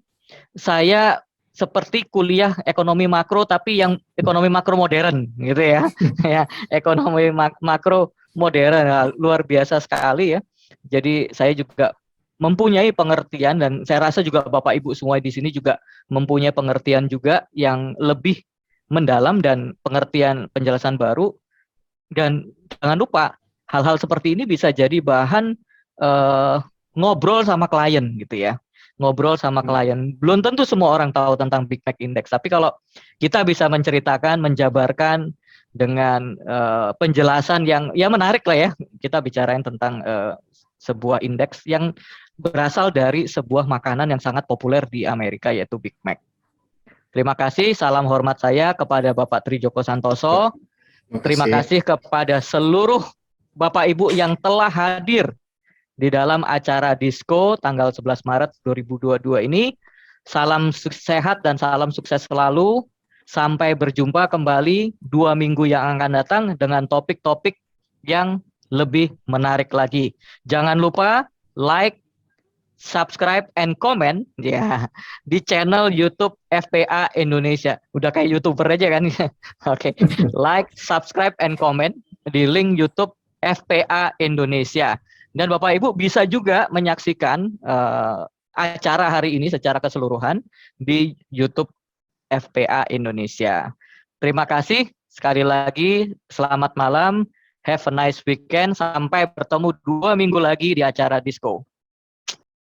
saya seperti kuliah ekonomi makro tapi yang ekonomi makro modern gitu ya. Ya, ekonomi makro modern luar biasa sekali ya. Jadi saya juga mempunyai pengertian, dan saya rasa juga Bapak Ibu semua di sini juga mempunyai pengertian juga yang lebih mendalam dan pengertian penjelasan baru. Dan jangan lupa hal-hal seperti ini bisa jadi bahan ngobrol sama klien gitu ya. Ngobrol sama klien. Belum tentu semua orang tahu tentang Big Mac Index, tapi kalau kita bisa menceritakan, menjabarkan dengan penjelasan yang ya menarik lah ya, kita bicarain tentang sebuah indeks yang berasal dari sebuah makanan yang sangat populer di Amerika, yaitu Big Mac. Terima kasih, salam hormat saya kepada Bapak Trijoko Santoso. Terima kasih kepada seluruh Bapak Ibu yang telah hadir di dalam acara Disko tanggal 11 Maret 2022 ini. Salam sehat dan salam sukses selalu. Sampai berjumpa kembali 2 minggu yang akan datang dengan topik-topik yang lebih menarik lagi. Jangan lupa like, subscribe, and comment ya di channel YouTube FPA Indonesia. Udah kayak YouTuber aja kan? Oke, like, subscribe, and comment di link YouTube FPA Indonesia. Dan Bapak Ibu bisa juga menyaksikan acara hari ini secara keseluruhan di YouTube FPA Indonesia. Terima kasih sekali lagi. Selamat malam. Have a nice weekend. Sampai bertemu 2 minggu lagi di acara Disco.